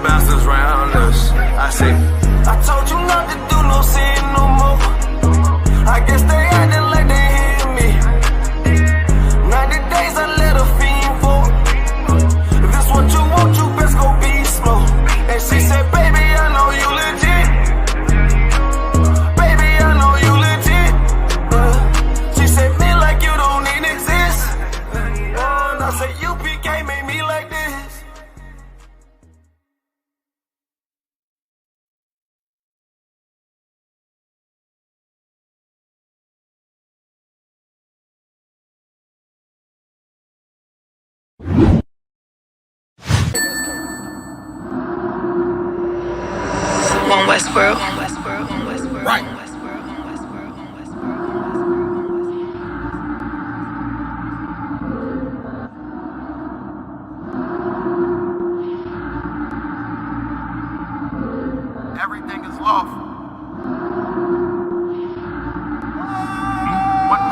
bastards round us. I say, I told you not to do no sin no more. I guess they acting like they hear me. 90 days I let a fiend for. If this what you want, you best go be slow. And she said, baby, I know you legit. Baby, I know you legit. She said, me like you don't even exist. And I said, you can't make me like this. One Westworld. Right. Everything is lawful.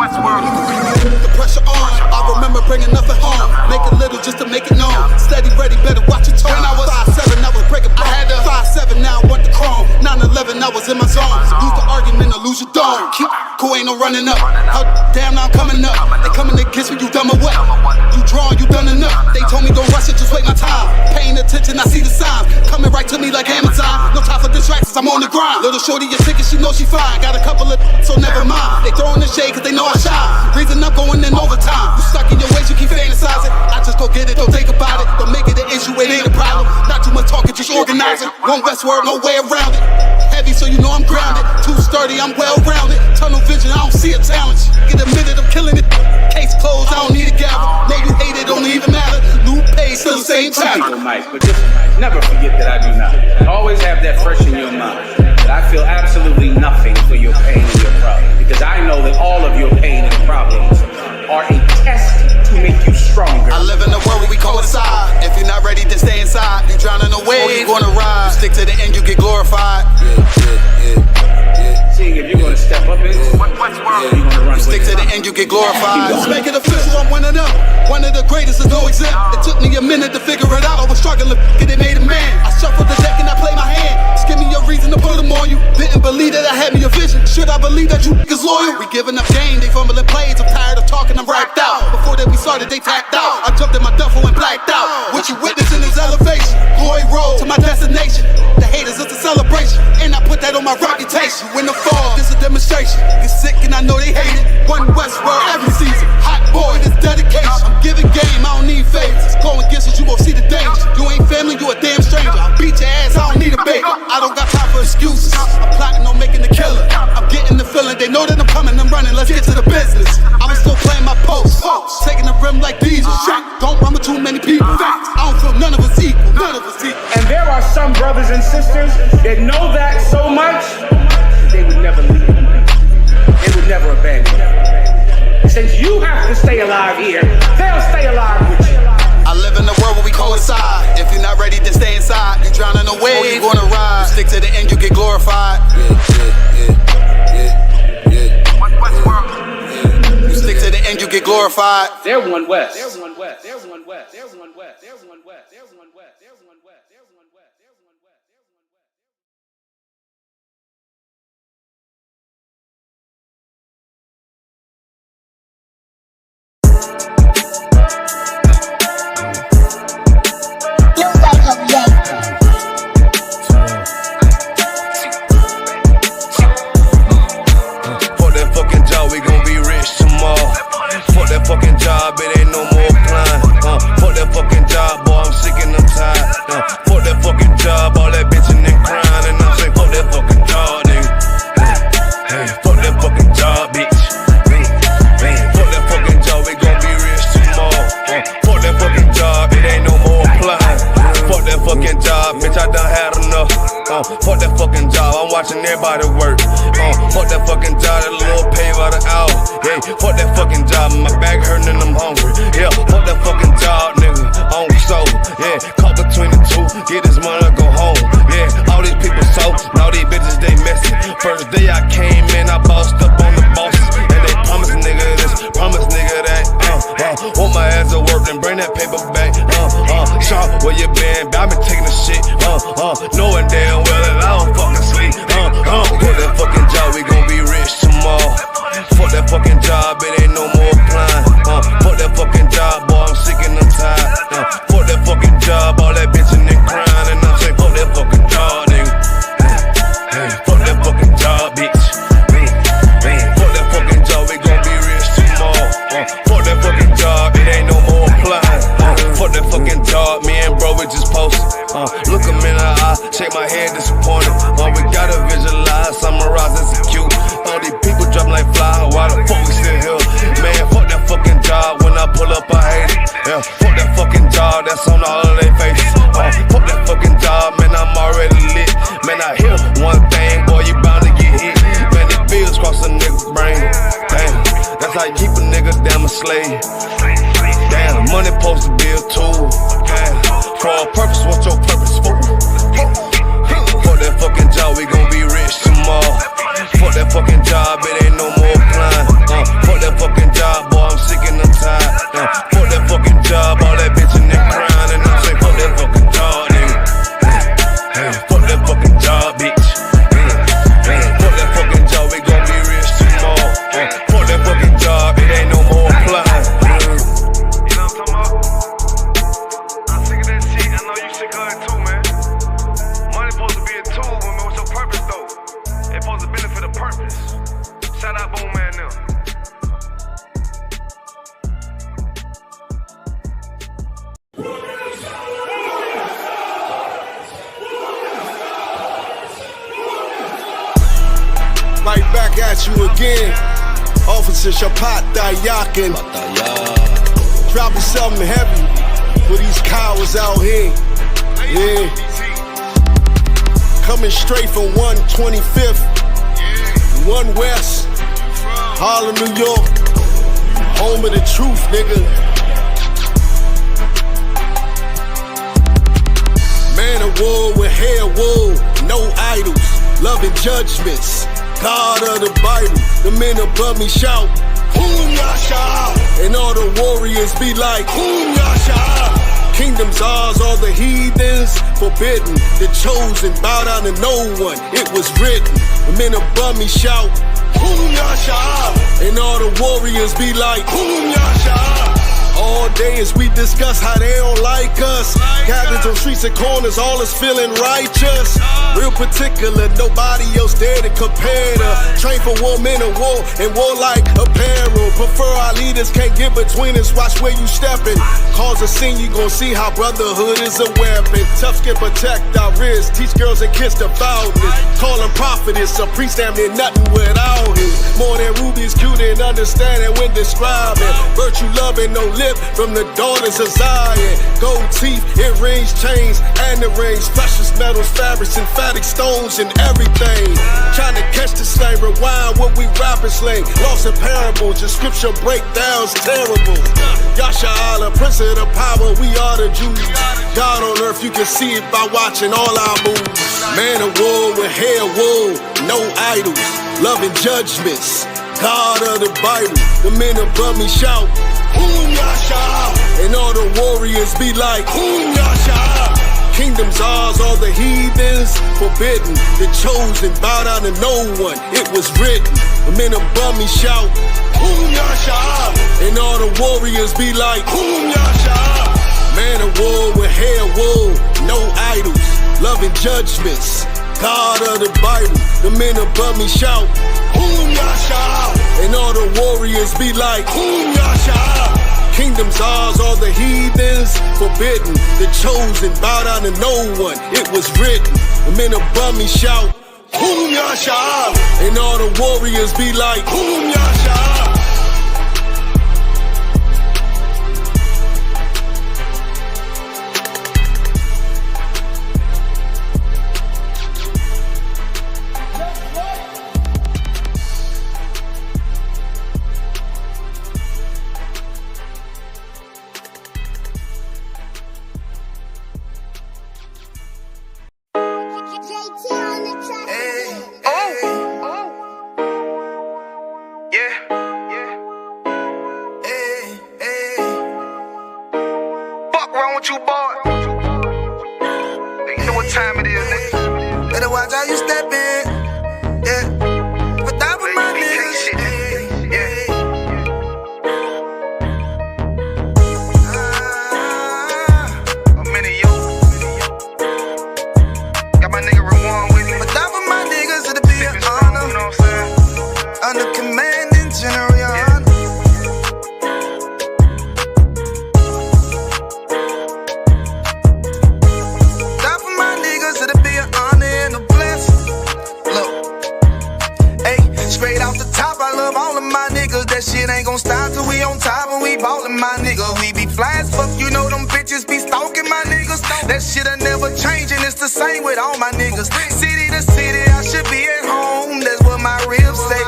Westworld. The pressure on. I remember bringing nothing home. Make it little just to make it known. Steady, ready, better watch your tone. When I was 5'7", I was breaking bones. I had to 5'7", now I want the chrome. 9'11", I was in my zone. Lose the argument or lose your dome. Keep cool, ain't no running up. How damn, now I'm coming up. They coming to kiss me, you dumb or what? You drawing, you done enough. They told me don't rush it, just wait my time. Paying attention, I see the signs. Coming right to me like Amazon. No time for distractions, I'm on the grind. Little shorty, your ticket, she know she fine. Got a couple of so never mind. They throwing the shade cause they know I shine. Reason I'm going in overtime. You stuck in your ways, you keep fantasizing. I just go get it, don't think about it. Don't make it an issue, it ain't a problem. Not too much talking, just organizing. One Westworld, no way around it. Heavy, so you know I'm grounded. Too sturdy, I'm well rounded. Tunnel vision, I don't see a challenge. Get a minute, I'm killing it. Case closed, I don't need a gavel. Know you hate it, don't even matter. New page, still the same time. But just never forget that I do not. Always have that fresh in your mind. That I feel absolutely nothing for your pain and your problem. Because I know that all of your pain and problems are a test to make you stronger. I live in a world where we coincide. If you're not ready to stay inside, you drowning away, or you gonna ride. You stick to the end, you get glorified. Seeing if you're gonna step up in what's world, you're gonna run. You stick to the end, you get glorified. Let's make it official, I'm one of them. One of the greatest, is no exempt. It took me a minute to figure it out. I was struggling, get it made a man. I shuffled the deck and I played my hand. Just give me a reason to put them on you. Didn't believe that I had me a vision. Should I believe that you niggas loyal? We giving up game, they fumbling plays. I'm tired of talking, I'm wiped out. Before that we started, they tapped out. I jumped in my duffel and blacked out. What you witnessing is elevation. Glory road to my destination. The haters, it's a celebration. And I put that on my reputation. When the fall, this a demonstration. Get sick and I know they hate it. One Westworld every season. Hot boy, this dedication. I'm giving game, I don't need favors. Go against us, you won't see the danger. You ain't family, you a damn stranger. I'll beat your ass, I don't need a baby. I don't got time for excuses. I'm plotting on making the killer. I'm getting the feeling, they know that I'm coming, I'm running. Let's get to the business. I'm still playing my post. Taking the rim like diesel. Don't run with too many people. Facts, I don't feel none of us equal. None of us equal. And there are some brothers and sisters that know that so much, they would never leave. They would never abandon you. Since you have to stay alive here, they'll stay alive with you. I live in a world where we coincide. If you're not ready to stay inside, you drowning away, or you gonna ride. You stick to the end, you get glorified. You stick to the end, you get glorified. They're one West. They're one West. They're one West. They're one West. They're one West. They're one West. They're one West. They're one West. They're one West. Fuck that fucking job, we gon' be rich tomorrow. Fuck that fucking job, it ain't no more applying. Fuck that fucking job, boy, I'm sick and I'm tired. Fuck that fucking job, all that bitching and crying. And I'm saying, fuck that fucking job, nigga. Hey, fuck that fucking job, bitch. Fuck that fucking job, we gon' be rich tomorrow. Fuck that fucking job, it ain't no more applying. Fuck that fucking job, bitch, I done had enough. Fuck that fucking job, I'm watching everybody work. Fuck that fucking job, that little pay by the hour. Yeah, fuck that fucking job, my back hurting and I'm hungry. Yeah, fuck that fucking job, nigga, on soul. Yeah, caught between the two, get this money, go home. Yeah, all these people so, now these bitches, they messy. First day I came in, I bossed up on the bosses. And they promised nigga this, promised nigga that. Want my ass to work, then bring that paper back. Sean, where you been? I been taking the shit. Knowing damn well that I don't fucking sleep. Fuck that fucking job, we gon' be rich tomorrow. Fuck that fucking job, it ain't no more applying. Fuck that fucking job, boy, I'm sick and I'm tired. Fuck that fucking job, all that bitching and crying. And I'm saying, fuck that fucking job, nigga. Fuck that fucking job, bitch. Fuck that fucking job, we gon' be rich tomorrow. Fuck that fucking job, it ain't no more applying. Fuck that fucking job, me and bro, we just posted. Look him in the eye, shake my head disappointed. We gotta visualize, summarize, execute. All these people dropping like fly, why the fuck we still here? Man, fuck that fucking job, when I pull up I hate it. Yeah, fuck that fucking job, that's on all of their faces. Fuck that fucking job, man, I'm already lit. Man, I hear one thing, boy, you bound to get hit. Man, the bills cross a nigga's brain. Damn, that's how you keep a nigga damn a slave. Damn, money supposed to be a tool. Damn, for a purpose, what's your purpose for? Fuck that fucking job, we gon' be rich tomorrow. Fuck that fucking job, it ain't no more applying. Fuck that fucking job, boy, I'm sick and I'm tired. Fuck that fucking job, all that bitching and crying. And I'm saying, fuck that fucking job, nigga. Fuck that fucking job, bitch. Fuck that fucking job, we gon' be rich tomorrow. Fuck that fucking job, it ain't no more applying. You know what I'm talking about? I'm sick of that shit. I know you sick of it too, man. Money supposed to be a tool, but what's your purpose though? It's supposed to benefit a purpose. Shout out Boom Man now. Right back at you again. Officer Shapat Dayakin. Dropping something heavy for these cowards out here. Yeah. Coming straight from 125th, 1 West, Harlem, New York. Home of the truth, nigga. Man of war with hair wool, no idols, loving judgments. God of the Bible, the men above me shout, Boom Yasha, and all the warriors be like, Boom Yasha. Kingdom's ours, all the heathens forbidden. The chosen bow down to no one, it was written. The men above me shout, Boom Yasha, and all the warriors be like, Boom Yasha. All day as we discuss how they don't like us. Gathered on streets and corners, all is feeling righteous. Real particular, nobody else there to compare to. Train for war, men of war, and warlike apparel. Prefer our leaders, can't get between us, watch where you stepping. Cause a scene, you gon' see how brotherhood is a weapon. Tough skin protect our wrists, teach girls and kids the foulness. Call them prophetess, a priest damn near nothing without him. More than rubies, cute and understanding when describing. Virtue loving, no lip from the daughters of Zion. Gold teeth, earrings, chains, and the rings. Precious metals, fabrics, emphatic stones, and everything. Trying to catch the slang, rewind what we rapping slang. Lost in parables, your scripture breakdowns terrible. Yasha Allah, Prince of the power, we are the Jews. God on earth, you can see it by watching all our moves. Man of war with hair wool, no idols, loving judgments. God of the Bible, the men above me shout, Boom Yasha, and all the warriors be like, Boom Yasha. Kingdom's ours, all the heathens forbidden. The chosen bow down to no one, it was written. The men above me shout, Boom Yasha, and all the warriors be like, Boom Yasha. Man of war with hair wool, no idols, loving judgments. God of the Bible, the men above me shout, Boom Yasha, and all the warriors be like, Boom Yasha. Kingdom's ours, all the heathens forbidden. The chosen bow down to no one, it was written. The men above me shout, Boom Yasha, and all the warriors be like, Boom Yasha. Yeah. what time it is, nigga. Better watch how you step in. Yeah. But that was my niggas. A minute, yo. Got my nigga Rewan with me. But that was my niggas, it'll be an honor. You know what I'm saying? Under commanding General Honor. That for my niggas, it'll be an honor and a blessing. Look, hey, straight off the top, I love all of my niggas. That shit ain't gon' stop till we on top and we ballin', my nigga. We be fly as fuck, you know them bitches be stalking my niggas. That shit'll never change and it's the same with all my niggas. City to city, I should be at home. That's what my ribs say.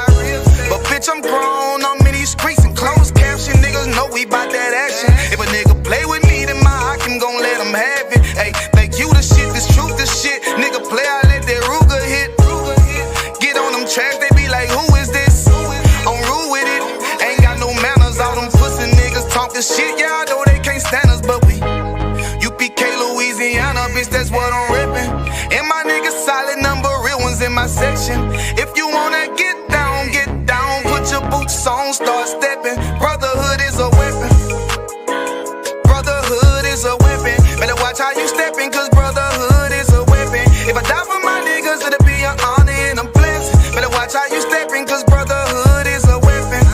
But bitch, I'm grown, I'm in these streets and closed caption. Niggas know we bout that action. If a nigga play with me, then my Hakim gon' let him have it. Hey, think you the shit, this truth, this shit. Nigga play, I let that Ruger hit. Get on them tracks, they be like, who is this? I'm rude with it. Ain't got no manners, all them pussy niggas talking shit. Yeah, I know they can't stand us, but we UPK, Louisiana, bitch, that's what I'm rippin'. And my niggas solid number, real ones in my section. If you wanna get down, put your boots on, start stepping. Brotherhood is a weapon. Brotherhood is a weapon. Better watch how you steppin', cause brotherhood is a weapon. If I die for my niggas, it'll be an honor and a blessing. Better watch how you steppin', cause brotherhood is a weapon.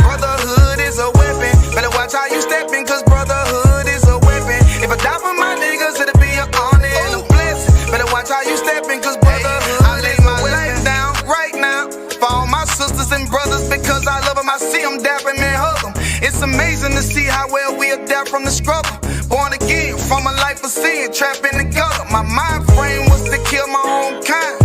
Brotherhood is a weapon. Better watch how you steppin', cause brotherhood is a weapon. If I die for my niggas, it'll be an honor and a blessing. Better watch how you steppin', cause brotherhood I lay my life down right now for all my sisters and brothers, because I love them, I see them dapping and hug them. It's amazing to see how well we adapt from the struggle. Born again from a life of sin, trapped in the gutter. My mind frame was to kill my own kind.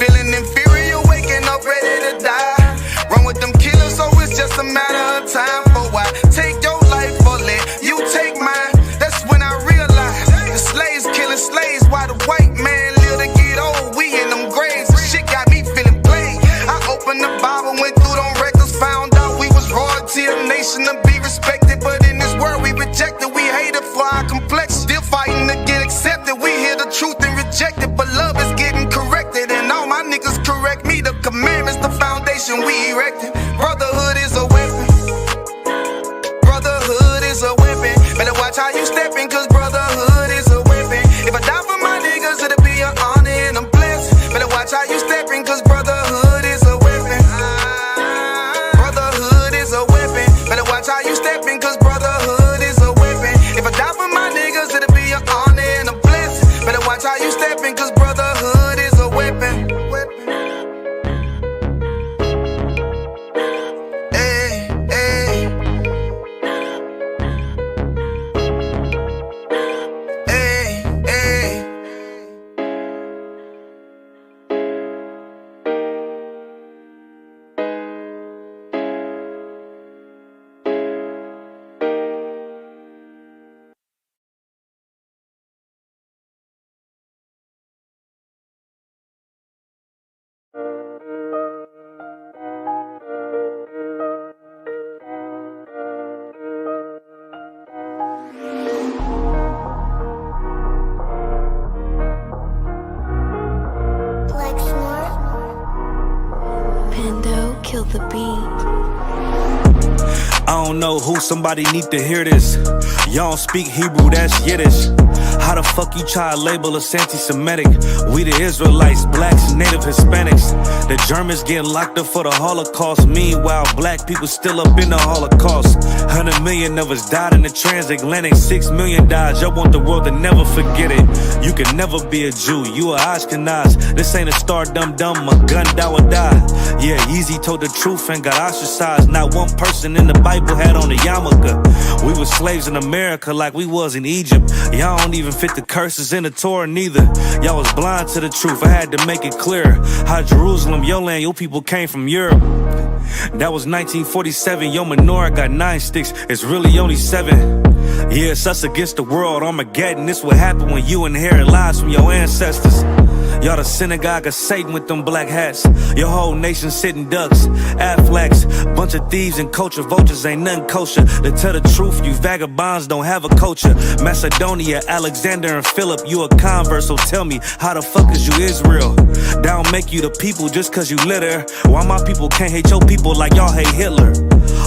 Feeling inferior, waking up ready to die. Run with them killers, so it's just a matter of time. For why take your life or let you take mine? That's when I realized the slaves killing slaves while the white man live to get old. We in them graves, shit got me feeling played. I opened the Bible, went through them records, found out we was royalty, a nation to be respected. But in this world we rejected, we hated for our complexion. Still fighting to get accepted, we hear the truth and reject it. But love is getting corrected, and all my niggas correct me. The commandments, the foundation we erected. Brotherhood is a weapon. Brotherhood is a weapon. Better watch how you steppin', cause brotherhood is a weapon. If I die for my niggas, it'll be an honor and a blessing. Better watch how you steppin', cause brotherhood is a weapon. Brotherhood is a weapon. Better watch how you steppin', cause brotherhood is a weapon. If I die for my niggas, it'll be an honor and a blessing. Better watch how you steppin', cause brotherhood is a weapon. Hey, hey. Hey, hey. Pando killed the beat. I don't know who, somebody need to hear this. Y'all don't speak Hebrew, that's Yiddish. How the fuck you try to label us anti-Semitic? We the Israelites, blacks, native Hispanics. The Germans getting locked up for the Holocaust. Meanwhile, black people still up in the Holocaust. 100 million of us died in the transatlantic. 6 million died, y'all want the world to never forget it. You can never be a Jew, you a Ashkenaz. This ain't a star dum-dum, a gun die or die. Yeah, Yeezy told the truth and got ostracized. Not one person in the Bible had on a yarmulke. We were slaves in America like we was in Egypt. Y'all don't even fit the curses in the Torah neither. Y'all was blind to the truth, I had to make it clear. How Jerusalem, your land, your people came from Europe. That was 1947, your menorah got 9 sticks, it's really only 7. Yeah, it's us against the world, Armageddon. This what happened when you inherit lies from your ancestors. Y'all the synagogue of Satan with them black hats. Your whole nation sitting ducks, Aflacs. Bunch of thieves and culture vultures, ain't nothing kosher. To tell the truth, you vagabonds don't have a culture. Macedonia, Alexander and Philip, you a convert, so tell me, how the fuck is you Israel? That don't make you the people just cause you litter. Why my people can't hate your people like y'all hate Hitler?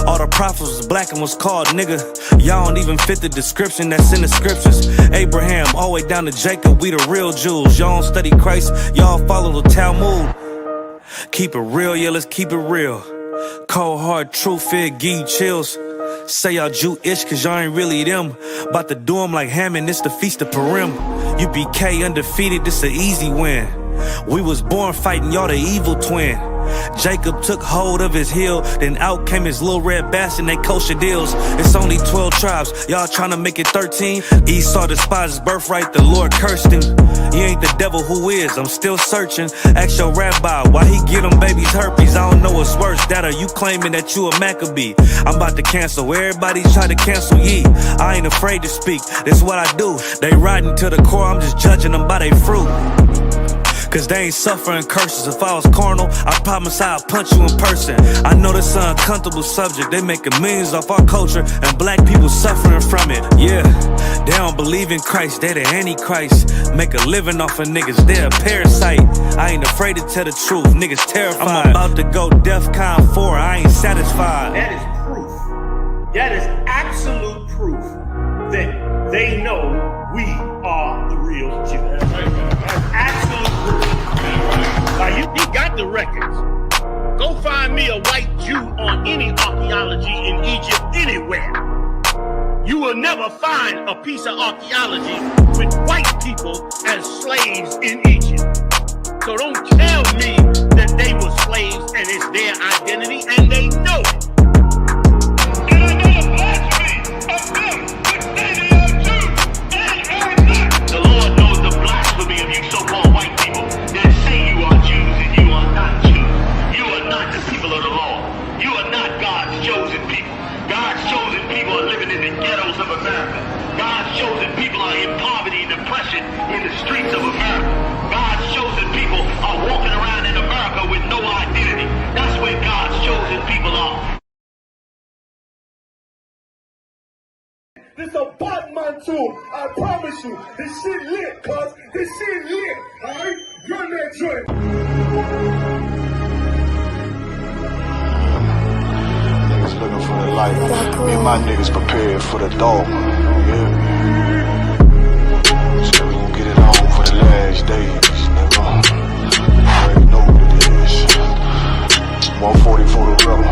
All the prophets was black and was called nigga. Y'all don't even fit the description that's in the scriptures. Abraham, all the way down to Jacob, we the real Jews. Y'all don't study Christ, y'all follow the Talmud. Keep it real, yeah, let's keep it real. Cold hard truth, it give you chills. Say y'all Jewish cause y'all ain't really them. About to do them like Hammond, it's the Feast of Purim. UBK undefeated, this an easy win. We was born fighting, y'all the evil twin. Jacob took hold of his heel, then out came his little red bastard and they kosher deals. It's only 12 tribes, y'all trying to make it 13. Esau despised his birthright, the Lord cursed him. He ain't the devil who is, I'm still searching. Ask your rabbi, why he get them babies herpes? I don't know what's worse, that or you claiming that you a Maccabee. I'm about to cancel, everybody try to cancel ye. I ain't afraid to speak, that's what I do. They riding to the core, I'm just judging them by their fruit. Cause they ain't suffering curses. If I was carnal, I promise I'd punch you in person. I know this is an uncomfortable subject. They making millions off our culture and black people suffering from it. Yeah, they don't believe in Christ, they the Antichrist. Make a living off of niggas, they a parasite. I ain't afraid to tell the truth, niggas terrified. I'm about to go DEFCON 4, I ain't satisfied. That is proof. That is absolute proof that they know we are the real Jews. That's absolute proof. Now you got the records. Go find me a white Jew on any archaeology in Egypt anywhere. You will never find a piece of archaeology with white people as slaves in Egypt. So don't tell me that they were slaves and it's their identity, and they know it. And I know the blasphemy of them that say they are Jews and are not. The Lord knows the blasphemy of you so-called white people that say you are Jews and you are not Jews. You are not the people of the law. You are not God's chosen people. God's chosen people are living in the ghettos of America. God's chosen people are in poverty and depression in the streets of America. God's chosen people are walking around in America with no identity. That's where God's chosen people are. This a Batman tune, I promise you. This shit lit, cuz. This shit lit, alright? Run that joint. Niggas looking for the light. Me and my niggas prepared for the dog. Yeah. So we gon' get it on for the last days, nigga. I already know what it is. 140 for the rebel.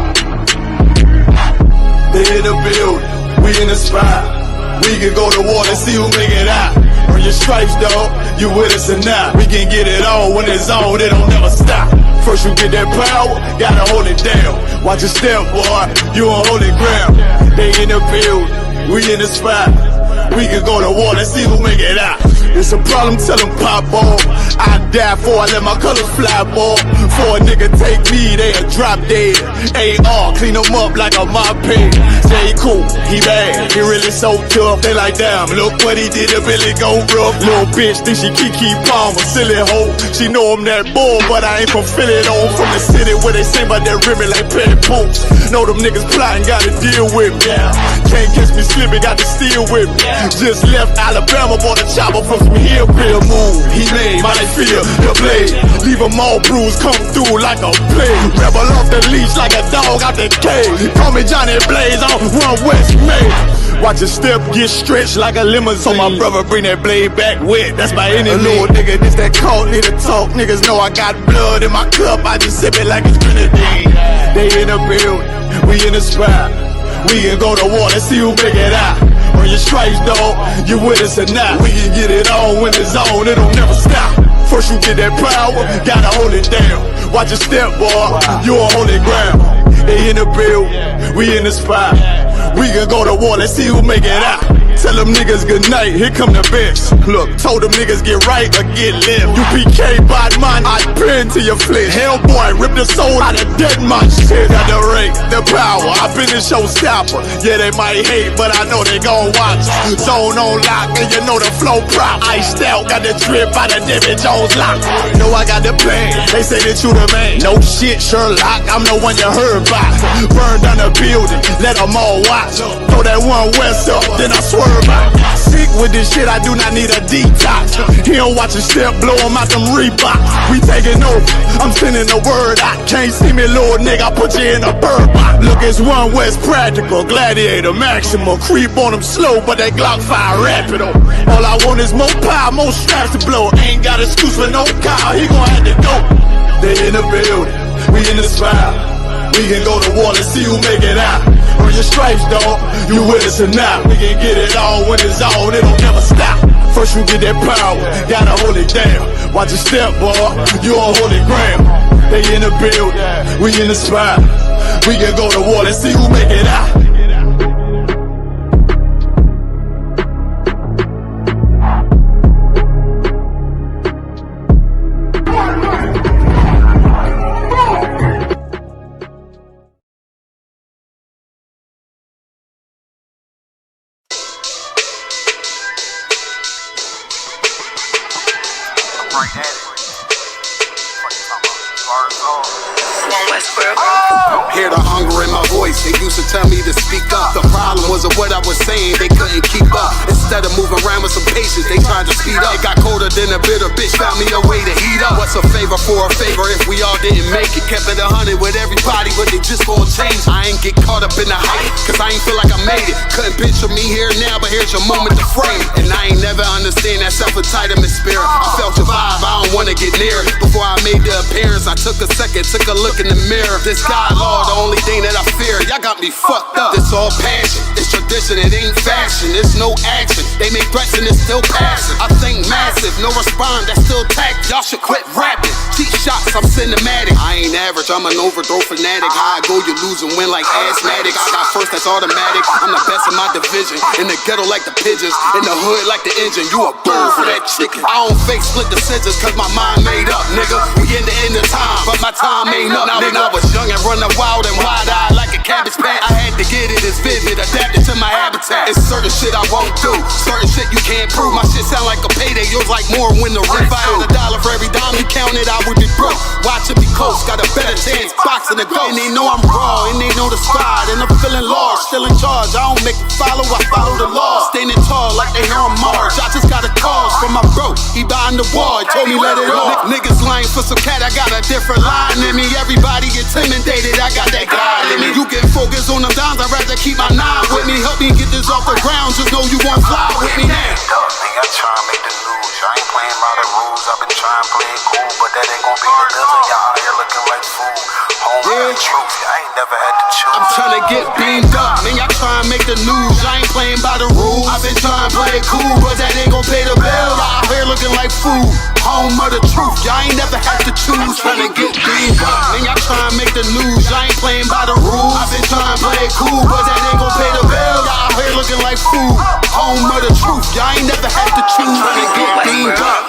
They in the building, we in the spot. We can go to war and see who make it out. Earn your stripes, dog, you with us or not. We can get it on when it's on, it don't never stop. First you get that power, gotta hold it down. Watch your step, boy, you on holy ground. They in the building, we in the spot. We can go to war and see who make it out. It's a problem, tell them pop off. I die for I let my colors fly, boy. For a nigga take me, they a drop dead. AR, clean them up like a mop pig. Say he cool, he bad, he really so tough. They like, damn, look what he did, it really gon' rough. Little bitch think she Kiki Palmer, silly hoe. She know I'm that bull, but I ain't from Philly though. From the city where they sing about that ribbon like petty poops. Know them niggas plotting, gotta deal with me. Can't catch me slipping, got to steal with me. Just left Alabama, bought a chopper from some hillbilly move. He made my feel the blade. Leave them all bruised, come through like a plague. Rebel off the leash like a dog out the cage. Call me Johnny Blaze, I'm one West May. Watch your step get stretched like a limousine. So my brother bring that blade back wet, that's by any means. Little nigga, this that cult, need to talk. Niggas know I got blood in my cup, I just sip it like it's grenadine. They in the building, we in the spot. We can go to war, let's see who make it out. Earn your stripes, dog, you with us or not. We can get it on when it's on, it'll never stop. First you get that power, gotta hold it down. Watch your step, boy, you on holy ground. They in the building, we in the spot. We can go to war, let's see who make it out. Tell them niggas good night, here come the bitch. Look, told them niggas get right or get left. You PK bad man, I pin to your flesh. Hellboy, rip the soul out of dead man. Shit at the rate, the power, I been a showstopper. Yeah, they might hate, but I know they gon' watch. Zone on lock, and you know the flow prop. Iced out, got the drip out of David Jones lock. Know I got the plan, they say that you the man. No shit, Sherlock, I'm the one you heard about. Burn down the building, let them all watch. Throw that one west up, then I swerve out. Sick with this shit, I do not need a detox. He don't watch a step, blow him out them Reeboks. We taking over, I'm sending the word out. Can't see me, little nigga, I put you in a bird box. Look, it's one West practical, gladiator, maximal. Creep on them slow, but that Glock 5 rapido. All I want is more power, more straps to blow. Ain't got excuse for no cow, he gon' have to go. They in the building, we in the spot. We can go to war, let's see who make it out. Earn your stripes, dog, you with us or not. We can get it all when it's on, it don't never stop. First you get that power, gotta hold it down. Watch your step, boy, you on holy ground. They in the building, we in the spot. We can go to war, let's see who make it out. Hear the hunger in my voice, they used to tell me to speak up. The problem was of what I was saying, they couldn't keep up. Instead of moving around with some patience, they tried to speed up. It got colder than a bitter bitch, found me a way to heat up. What's a favor for a favor if we all didn't make it? Kept it 100 with everybody, but they just gon' change. I ain't get caught up in the hype, cause I ain't feel like I made it. Couldn't picture me here now, but here's your moment to frame it. And I ain't never understand that self-entitlement spirit. I felt your vibe, I don't wanna get near it. Before I made the appearance, I took a second, took a look in the mirror. This God, Lord, the only thing that I fear. Y'all got me fucked up. This all passion, it's tradition, it ain't fashion. It's no action. They make threats and it's still passing. I think massive, no respond, that's still tact. Y'all should quit rapping. Cheap shots, I'm cinematic. I ain't average, I'm an overthrow fanatic. How I go, you lose and win like asthmatic. I got first, that's automatic. I'm the best in my division. In the ghetto like the pigeons, in the hood like the engine. You a bird for that chicken. I don't fake split decisions cause my mind made up, nigga. We in the end of time, but my time ain't up. Now when I was young and running wild and wide-eyed like a cabbage patch, I had to get it as vivid, adapted to my habitat. It's certain shit I won't do, certain shit you can't prove. My shit sound like a payday, yours like more when the rent. If I had $1 for every dime you counted, I would be broke. Watch it be close, got a better chance, boxing the ghost. And they know I'm raw, and they know the squad, and I'm feeling lost, still in charge. I don't make it follow, I follow the law. Standing tall like they hear on Mars. I just got a call from my bro, he behind the wall, he told me let it off. Niggas lying for some cat, I got a different line in me. Everybody intimidated, I got that guy in me. You can focus on them dimes, I'd rather keep my nine with me. Help me get this off the ground, just know you won't fly with me now. Nigga, I try and make the news. I ain't playing by the rules. I've been trying to play it cool, but that ain't gon' be the devil. Y'all out here looking like fool. Home yeah. Truth, I ain't never had to choose. I'm trying to get beamed up, man. Y'all try and make the news. I ain't playing by the rules. I've been trying to play it cool, but that ain't gon' pay the bill. Y'all out here looking like fool. Home of the truth, y'all ain't never had to choose. Trying to get beamed up, man. Y'all try and make the news. I ain't playing by the rules. I've been trying to play it cool, but that ain't gon' pay the bill. Y'all out here looking like fool. Home of the truth, y'all ain't never had to choose. Trying to get beamed up.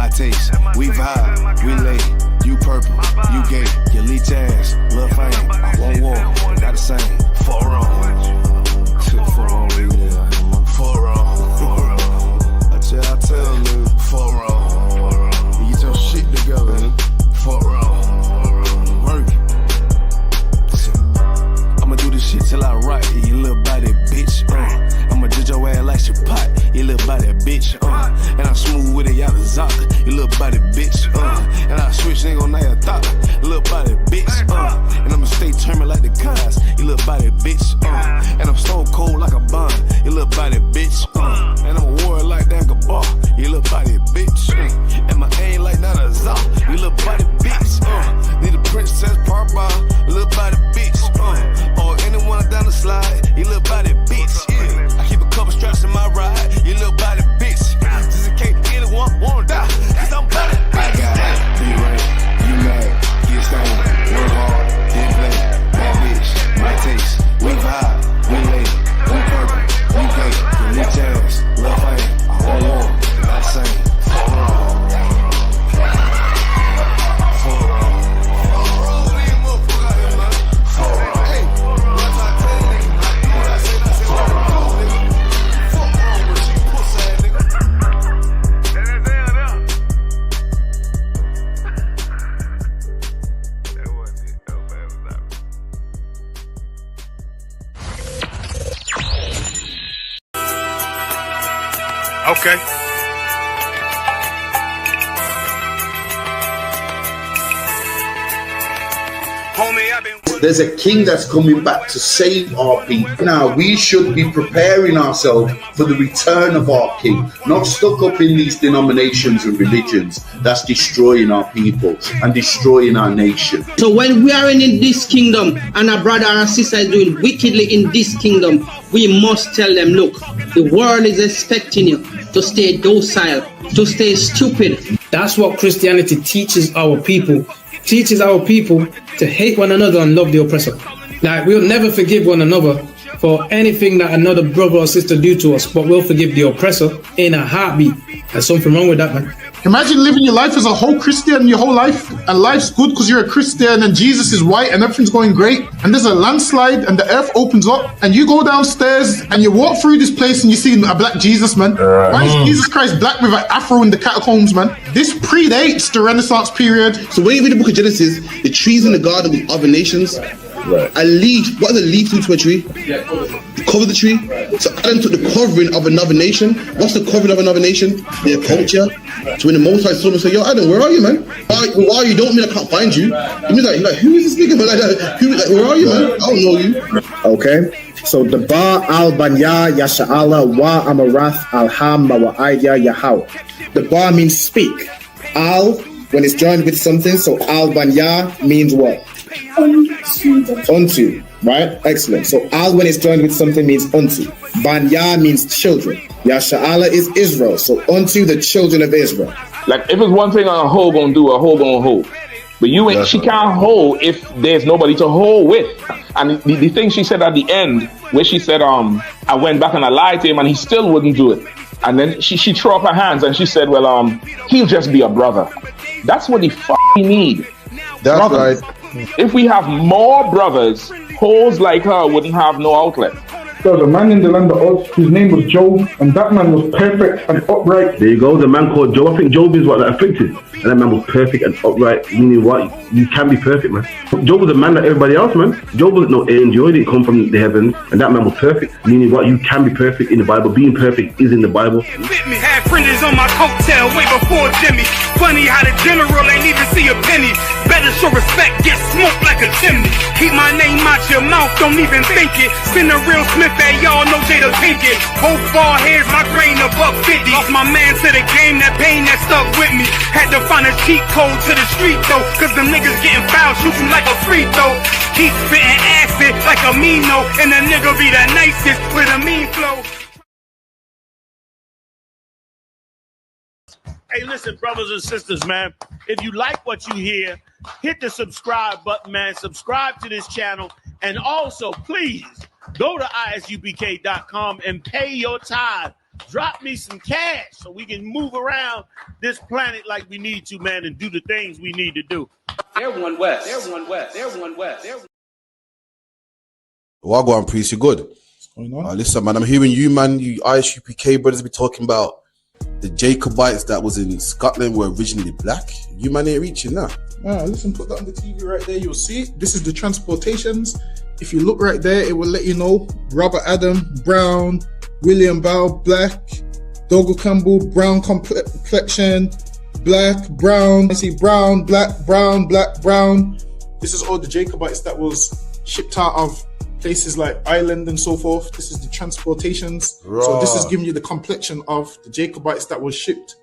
my taste. We vibe, we lay. You purple, you gay. You leech ass, lil' fame. I won't walk, not the same. For wrong. For wrong, for wrong. I tell you, for wrong. You get your shit together, for wrong. Work. I'ma do this shit till I rock, you little body bitch. I'ma judge your ass like your pot, you little body bitch. And I'm smooth with it, y'all the Zaka, you little body bitch. And I switch nigga on that thought, you little body bitch. And I'ma stay turning like the cars, you little body bitch. And I'm so cold like a bond, you little body bitch. And I'm a war like that bar, you little body bitch. And my aim like not a Zah, you little body bitch. Need a princess part bar, you little body bitch. Or anyone down the slide, you little body bitch. Yeah. I keep a couple straps in my ride, you little body bitch. Just in case anyone wanna die, cause I'm body bitch. I got it, be right, you mad, get stoned, work hard, then play. Bad bitch, my taste, we vibe, we lay, we purple, we gay, you leech ass, lil' fame, I won't walk, not the same. Okay. Homie, I've been... There's a king that's coming back to save our people. Now, we should be preparing ourselves for the return of our king, not stuck up in these denominations and religions that's destroying our people and destroying our nation. So when we are in this kingdom and our brother and sister is doing wickedly in this kingdom, we must tell them, look, the world is expecting you to stay docile, to stay stupid. That's what Christianity teaches our people. Teaches our people to hate one another and love the oppressor. Like, we'll never forgive one another for anything that another brother or sister do to us, but we'll forgive the oppressor in a heartbeat. There's something wrong with that, man. Imagine living your life as a whole Christian your whole life, and life's good because you're a Christian and Jesus is white and everything's going great, and there's a landslide and the earth opens up and you go downstairs and you walk through this place and you see a black Jesus, man. Why is Jesus Christ black with an afro in the catacombs, man? This predates the Renaissance period. So when you read the book of Genesis, the trees in the garden with other nations, a leaf, what does a leaf do to a tree? Cover the tree. So Adam took the covering of another nation. What's the covering of another nation? Their culture. So when the Most High saw him and said, yo, Adam, where are you, man? Why you don't mean I can't find you? He was like, who is this nigga? Where are you, man? I don't know you. Okay. So the Ba al-Banya Yasha'ala wa Amarath al-Hamma wa Aidya Yahau. The Ba means speak. Al, when it's joined with something, so al-Banya means what? Unto, right? Excellent. So al when it's joined with something means unto. Banya means children. Yasha'ala is Israel. So unto the children of Israel. Like if it's one thing a hoe gonna do, a hoe gonna hold. But you ain't, she can't hold if there's nobody to hold with. And the thing she said at the end, where she said, I went back and I lied to him and he still wouldn't do it. And then she threw up her hands and she said, well, he'll just be a brother. That's what he need. That's brothers. Right. If we have more brothers, hoes like her wouldn't have no outlet. There was a man in the land of Oz, his name was Job, and that man was perfect and upright. There you go, the man called Job. I think Job is what, that afflicted. And that man was perfect and upright, meaning what? You can be perfect, man. Job was a man like everybody else, man. Job wasn't no angel, he didn't come from the heavens, and that man was perfect, meaning what? You can be perfect in the Bible. Being perfect is in the Bible. With me, had fringes on my coattail way before Jimmy. Funny how the general ain't even see a penny. Better show respect, get smoked like a chimney. Keep my name out your mouth, don't even think it. Spin a real Smith, and y'all know Jada Pinkett. Both ball heads, my grain above 50. Lost my man to the game, that pain that stuck with me. Had to find a cheat code to the street though, cause them niggas getting foul, shoot you like a free throw. Keep spitting acid like a Mino, and the nigga be the nicest with a mean flow. Hey, listen, brothers and sisters, man. If you like what you hear, hit the subscribe button, man. Subscribe to this channel. And also, please, go to isubk.com and pay your tithe drop me some cash so we can move around this planet like we need to, man, and do the things we need to do. They're one West. They're one West. They're one West. They're Wagwan Priest, you good? Listen, man, I'm hearing you, man, you ISUPK brothers be talking about the Jacobites that was in Scotland were originally black. You man ain't reaching that. Listen, put that on the TV right there. You'll see it. This is the transportations. If you look right there, it will let you know Robert Adam, brown, William Bow, black, Dougal Campbell, brown complexion, black, brown. I see brown, black, brown, black, brown. This is all the Jacobites that was shipped out of places like Ireland and so forth. This is the transportations. So this is giving you the complexion of the Jacobites that was shipped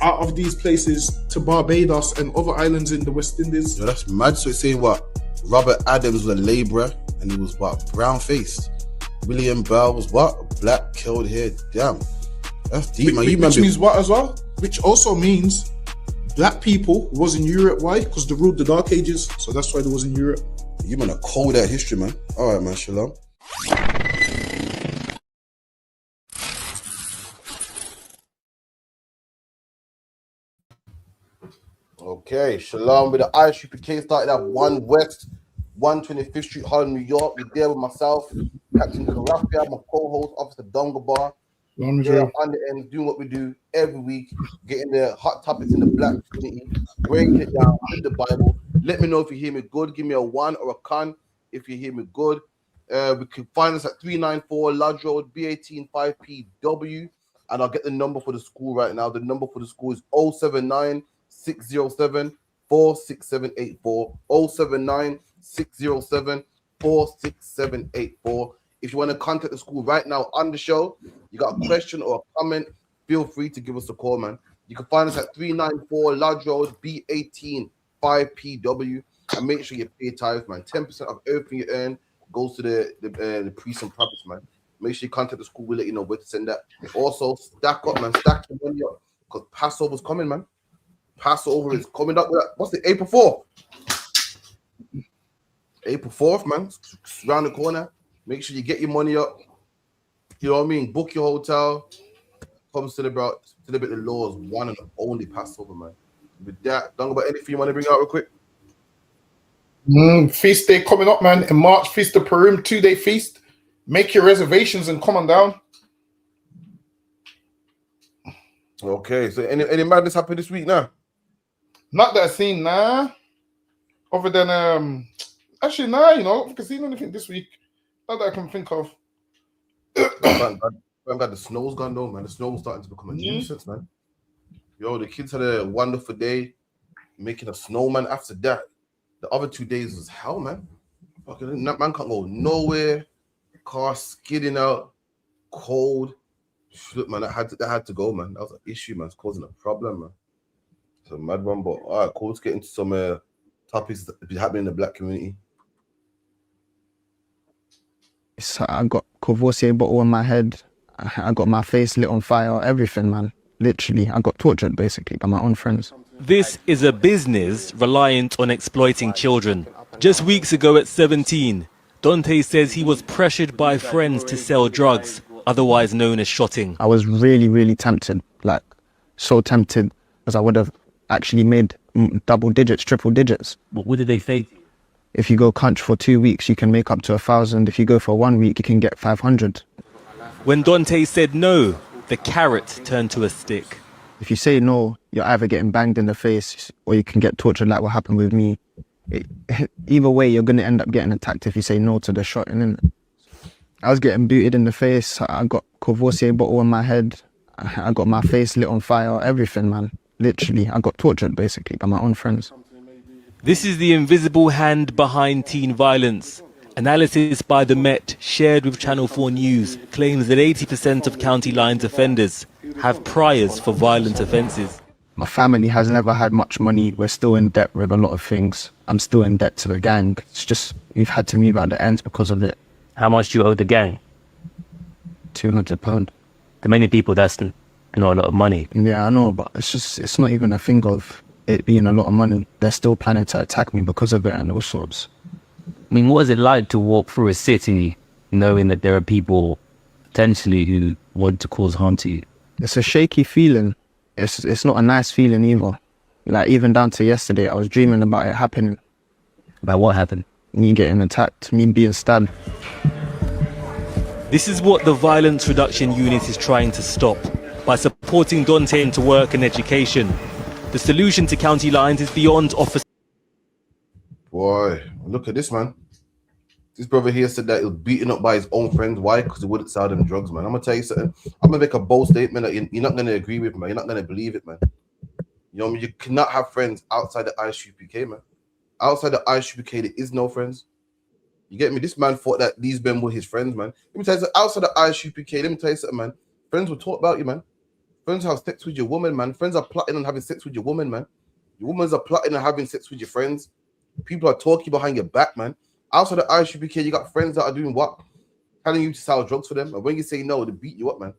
out of these places to Barbados and other islands in the West Indies. Yo, that's mad. So it's saying what? Robert Adams was a labourer and he was what? Brown faced. William Bell was what? Black, curled hair. Damn. That's deep, man. Which means what as well? Which also means black people was in Europe. Why? Because they ruled the Dark Ages. So that's why they was in Europe. You man are cold at history, man. All right, man. Shalom. Okay, shalom. With the ISUPK started at 1 West, 125th Street, Harlem, New York. We're there with myself, Captain Karafia, my co-host, Officer Dongabar. We're on the end, doing what we do every week, getting the hot topics in the black community, breaking it down with the Bible. Let me know if you hear me good. Give me a 1 or a con if you hear me good. We can find us at 394 Lodge Road, B18 5PW. And I'll get the number for the school right now. The number for the school is 079 607 46784. 079 607 46784. If you want to contact the school right now on the show, you got a question or a comment, feel free to give us a call, man. You can find us at 394 Lodge Road, B18 5PW. And make sure you pay tithes, man. 10% of everything you earn goes to the priests and prophets, man. Make sure you contact the school. We'll let you know where to send that. Also, stack up, man. Stack the money up because Passover's coming, man. Passover is coming up. What's the April 4th? April 4th, man. It's around the corner. Make sure you get your money up. You know what I mean? Book your hotel. Come celebrate the Lord's one and only Passover, man. With that, don't go about anything you want to bring out real quick. Feast day coming up, man. In March, Feast of Purim, 2-day feast. Make your reservations and come on down. Okay, so any madness happened this week now? Not that I've seen, nah. Other than actually, nah, you know, I haven't seen anything this week. Not that I can think of. I'm glad the snow's gone though, man. The snow was starting to become a nuisance, man. Yo, the kids had a wonderful day making a snowman. After that, the other 2 days was hell, man. Fucking man can't go nowhere. Car skidding out, cold. Look, man, that had to go, man. That was an issue, man. It's causing a problem, man. It's a mad one, but all right, cool. Let's get into some topics that be happening in the black community. I got Courvoisier bottle in my head. I got my face lit on fire. Everything, man. Literally, I got tortured basically by my own friends. This is a business reliant on exploiting children. Just weeks ago at 17, Dante says he was pressured by friends to sell drugs, otherwise known as shotting. I was really, really tempted, like so tempted, because I would have actually made double digits, triple digits. What did they say? If you go country for 2 weeks, you can make up to 1,000. If you go for 1 week, you can get 500. When Dante said no, the carrot turned to a stick. If you say no, you're either getting banged in the face or you can get tortured like what happened with me. Either way, you're going to end up getting attacked if you say no to the shotting, innit? I was getting booted in the face. I got Courvoisier bottle in my head. I got my face lit on fire. Everything, man. Literally, I got tortured basically by my own friends. This is the invisible hand behind teen violence. Analysis by the Met, shared with Channel 4 News, claims that 80% of county lines offenders have priors for violent offences. My family has never had much money. We're still in debt with a lot of things. I'm still in debt to the gang. It's just, we've had to move out the ends because of it. How much do you owe the gang? £200. To many people, that's not a lot of money. Yeah, I know, but it's not even a thing of it being a lot of money. They're still planning to attack me because of it and all sorts. I mean, what is it like to walk through a city knowing that there are people potentially who want to cause harm to you? It's a shaky feeling. It's not a nice feeling either. Like even down to yesterday, I was dreaming about it happening. About what happened? Me getting attacked, me being stabbed. This is what the Violence Reduction Unit is trying to stop by supporting Dante into work and education. The solution to county lines is beyond office. Boy, look at this, man. This brother here said that he was beaten up by his own friends. Why? Because he wouldn't sell them drugs, man. I'm going to tell you something. I'm going to make a bold statement that you're not going to agree with, man. You're not going to believe it, man. You know what I mean? You cannot have friends outside the ISUPK, man. Outside the ISUPK, there is no friends. You get me? This man thought that these men were his friends, man. Let me tell you something. Outside the ISUPK, let me tell you something, man. Friends will talk about you, man. Friends have sex with your woman, man. Friends are plotting on having sex with your woman, man. Your women are plotting on having sex with your friends. People are talking behind your back, man. Outside the ISUPK, you got friends that are doing what? Telling you to sell drugs for them. And when you say no, they beat you up, man.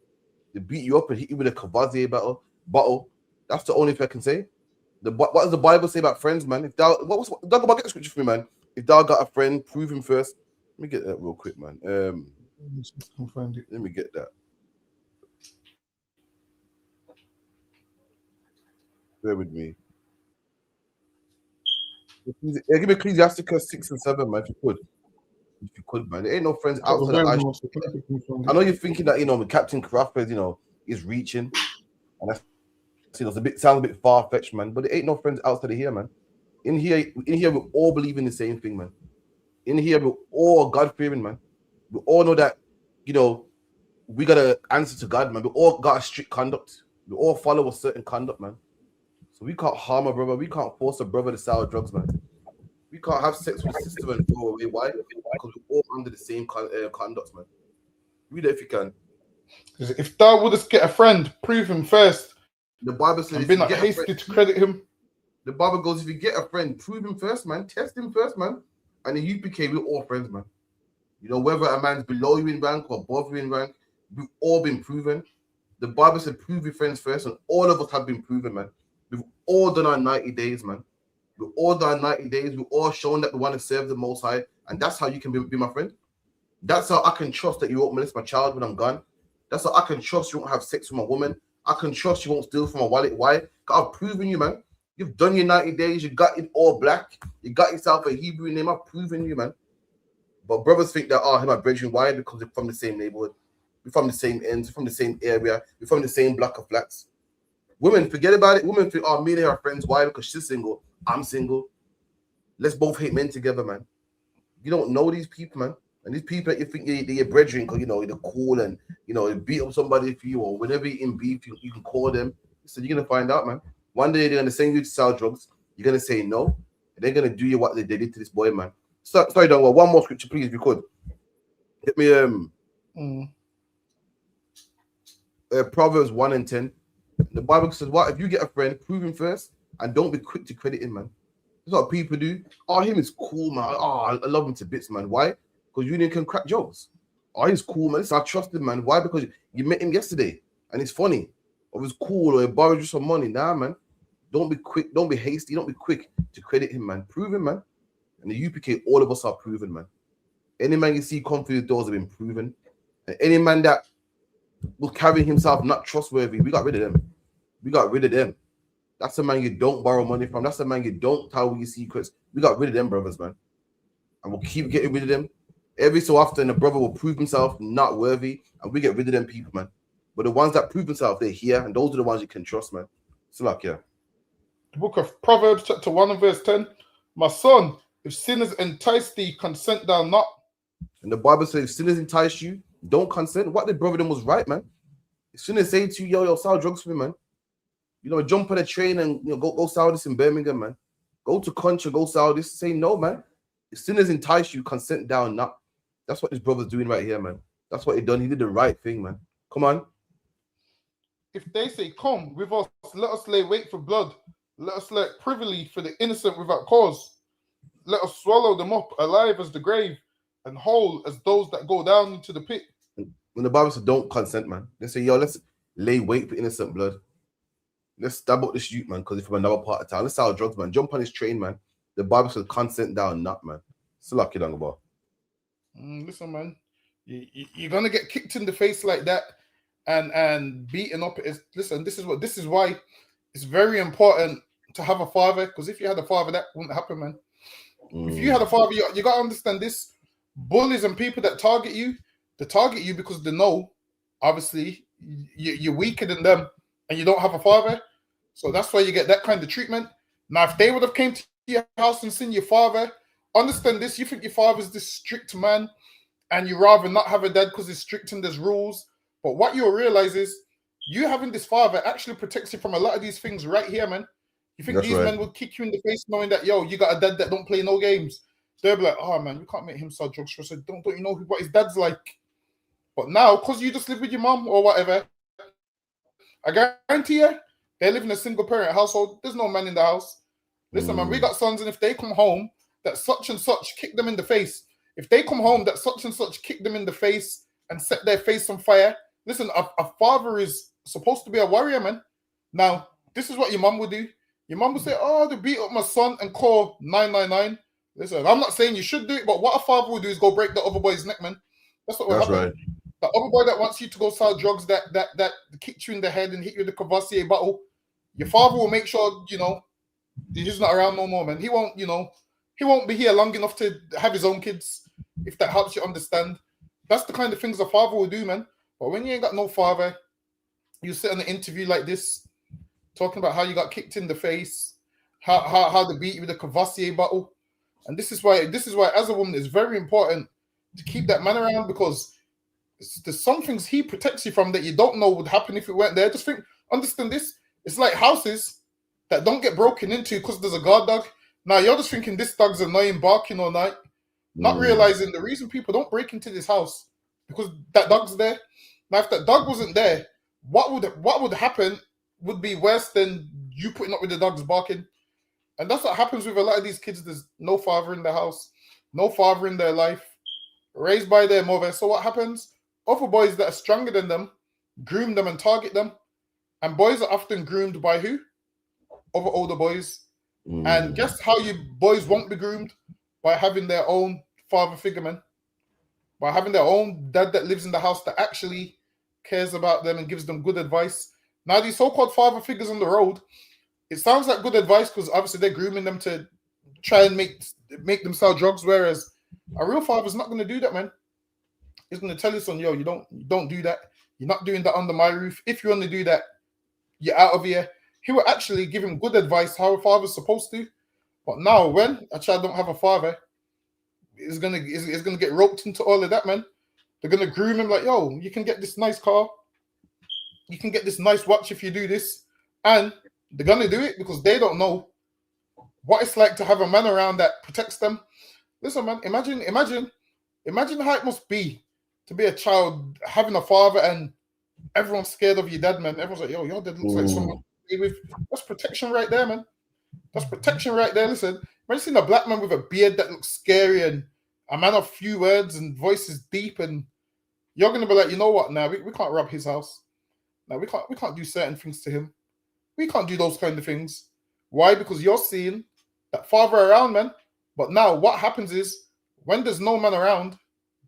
They beat you up and hit you with a Cavazier bottle. That's the only thing I can say. What does the Bible say about friends, man? If thou, don't go back to the scripture for me, man. If thou got a friend, prove him first. Let me get that real quick, man. Let me get that. Bear with me. Yeah, give me Ecclesiasticus 6 and 7, man, if you could. If you could, man. There ain't no friends outside of ISUPK. I know you're thinking that, you know, Captain Crawford, you know, is reaching. And that's, you know, sounds a bit far-fetched, man. But there ain't no friends outside of here, man. In here, we all believe in the same thing, man. In here, we're all God-fearing, man. We all know that, you know, we got to answer to God, man. We all got a strict conduct. We all follow a certain conduct, man. So we can't harm a brother. We can't force a brother to sell drugs, man. We can't have sex with a sister and throw away. Why? Because we're all under the same conduct, man. Read it if you can. If thou wouldst get a friend, prove him first. The Bible says, and be not hasty to credit him. The Bible goes, if you get a friend, prove him first, man. Test him first, man. And the UPK, we're all friends, man. You know, whether a man's below you in rank or above you in rank, we've all been proven. The Bible said, prove your friends first, and all of us have been proven, man. We've all done our 90 days, man. We've all done 90 days. We've all shown that we want to serve the Most High, and that's how you can be my friend. That's how I can trust that you won't molest my child when I'm gone. That's how I can trust you won't have sex with my woman. I can trust you won't steal from my wallet. Why? Because I've proven you, man. You've done your 90 days. You got it all black. You got yourself a Hebrew name. I've proven you, man. But brothers think that, oh, him my brethren. Why? Because we're from the same neighborhood. We're from the same ends. We're from the same area. We're from the same block of flats. Women, forget about it. Women think, oh, me and her are friends. Why? Because she's single. I'm single. Let's both hate men together, man. You don't know these people, man. And these people that you think they're your brethren because, you know, they're cool and, you know, they beat up somebody for you, or whenever you're in beef, you can call them. So you're going to find out, man. One day they're going to send you to sell drugs. You're going to say no. And they're going to do you what they did to this boy, man. So, sorry, Don. One more scripture, please, if you could. Get me Proverbs 1 and 10. The Bible says, what? If you get a friend, prove him first and don't be quick to credit him, man. That's what people do. Oh, him is cool, man. Oh, I love him to bits, man. Why? Because you can crack jokes. Oh, he's cool, man. Listen, I trust him, man. Why? Because you met him yesterday and it's funny. Or it's cool, or he borrowed you some money. Nah, man. Don't be quick. Don't be hasty. Don't be quick to credit him, man. Prove him, man. And the UPK, all of us are proven, man. Any man you see come through the doors have been proven. And any man that will carry himself not trustworthy, we got rid of them. We got rid of them. That's a man you don't borrow money from. That's a man you don't tell your secrets. We got rid of them, brothers, man. And we'll keep getting rid of them. Every so often, a brother will prove himself not worthy, and we get rid of them people, man. But the ones that prove themselves, they're here, and those are the ones you can trust, man. So, like, yeah. The book of Proverbs, chapter 1 and verse 10. My son, if sinners entice thee, consent thou not. And the Bible says, if sinners entice you, don't consent. What the brother them was right, man. As soon as they say to you, yo, sell drugs for me, man. You know, jump on a train and, you know, go sell this in Birmingham, man. Go to country, go sell this. Say no, man. As soon as entice you, consent down, not. That's what this brother's doing right here, man. That's what he done. He did the right thing, man. Come on. If they say, come with us, let us lay wait for blood. Let us let privily for the innocent without cause. Let us swallow them up alive as the grave and whole as those that go down into the pit. When the Bible says don't consent, man, they say, yo, let's lay wait for innocent blood. Let's stab up this youth, man, because it's from another part of town. Let's sell drugs, man. Jump on this train, man. The Bible says consent down, not, man. Still lucky, down the bar. Listen, man, you're going to get kicked in the face like that, and beating up. Listen, this is why it's very important to have a father, because if you had a father, that wouldn't happen, man. If you had a father, you got to understand this. Bullies and people that target you, they target you because they know, obviously, you're weaker than them and you don't have a father. So that's why you get that kind of treatment. Now, if they would have came to your house and seen your father, understand this, you think your father's this strict man and you rather not have a dad because he's strict and there's rules. But what you'll realize is you having this father actually protects you from a lot of these things right here, man. You think That's these right. men will kick you in the face knowing that, yo, you got a dad that don't play no games. They'll be like, oh, man, you can't make him sell drugs for us. Don't you know what his dad's like? But now, because you just live with your mom or whatever, I guarantee you, they live in a single-parent household. There's no man in the house. Listen, man, we got sons, and if they come home, that such and such kick them in the face. If they come home, that such and such kick them in the face and set their face on fire. Listen, a father is supposed to be a warrior, man. Now, this is what your mom would do. Your mom would say, oh, they beat up my son and call 999. Listen, I'm not saying you should do it, but what a father would do is go break the other boy's neck, man. That's what will happen. Right. The other boy that wants you to go sell drugs that kick you in the head and hit you with the Cavassier bottle, your father will make sure, he's not around no more, man. He won't be here long enough to have his own kids, if that helps you understand. That's the kind of things a father will do, man. But when you ain't got no father, you sit on an interview like this, talking about how you got kicked in the face, how they beat you with a Cavassier bottle. And this is why as a woman it's very important to keep that man around, because there's some things he protects you from that you don't know would happen if it weren't there. Just understand this. It's like houses that don't get broken into because there's a guard dog. Now you're just thinking this dog's annoying, barking all night, not realizing the reason people don't break into this house because that dog's there. Now, if that dog wasn't there, what would happen would be worse than you putting up with the dogs barking. And that's what happens with a lot of these kids. There's no father in the house, no father in their life, raised by their mother. So what happens? Other boys that are stronger than them groom them and target them. And boys are often groomed by who? Other older boys. And guess how you boys won't be groomed? By having their own father figure, man. By having their own dad that lives in the house that actually cares about them and gives them good advice. Now, these so-called father figures on the road, it sounds like good advice because obviously they're grooming them to try and make them sell drugs, whereas a real father's not going to do that, man. He's going to tell his son, yo, you don't do that. You're not doing that under my roof. If you only do that, you're out of here. He will actually give him good advice how a father's supposed to. But now, when a child don't have a father, is gonna get roped into all of that, man. They're gonna groom him like, yo, you can get this nice car, you can get this nice watch if you do this, and they're gonna do it because they don't know what it's like to have a man around that protects them. Listen, man, imagine how it must be to be a child having a father and everyone's scared of your dad, man. Everyone's like, yo, your dad looks like someone to be with. That's protection right there, man. That's protection right there. Listen, imagine seeing a black man with a beard that looks scary and a man of few words and voice is deep, and you're gonna be like, you know what? Now we can't rob his house. Now we can't do certain things to him. We can't do those kind of things. Why? Because you're seeing that father around, man. But now what happens is when there's no man around,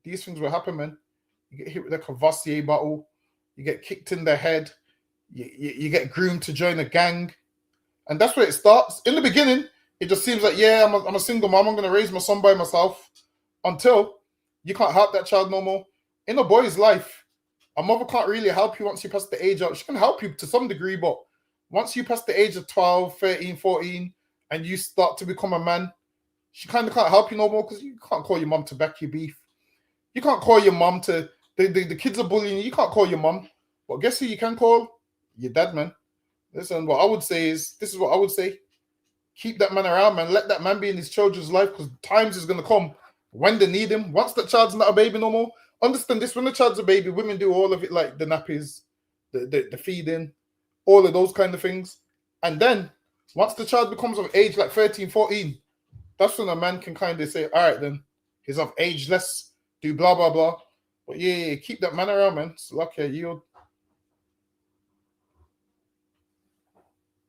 these things will happen, man. You get hit with a Cavassier bottle, you get kicked in the head, you get groomed to join a gang. And that's where it starts. In the beginning, it just seems like, yeah, I'm a single mom. I'm going to raise my son by myself until you can't help that child no more. In a boy's life, a mother can't really help you once you pass the age out. She can help you to some degree, but once you pass the age of 12, 13, 14, and you start to become a man, she kind of can't help you no more because you can't call your mom to back your beef. You can't call your mom to... The kids are bullying you. You can't call your mom. But guess who you can call? Your dad, man. Listen, what I would say is, this is what I would say. Keep that man around, man. Let that man be in his children's life because times is going to come when they need him. Once that child's not a baby no more, understand this, when the child's a baby, women do all of it, like the nappies, the feeding, all of those kind of things. And then, once the child becomes of age, like 13, 14, that's when a man can kind of say, all right, then, he's of age, let's do blah, blah, blah. But yeah, keep that man around, man. It's lucky, yield.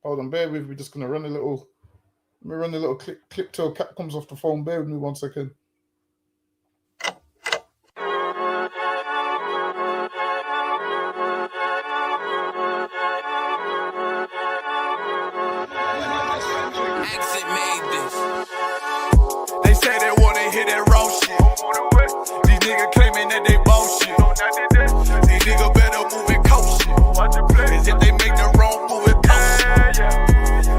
Hold on, bear with me. We're just gonna run a little. Let me run a little clip till Cap comes off the phone. Bear with me 1 second. that they bullshit. These niggas better move it cautious. Cause if they make the wrong move, it costs.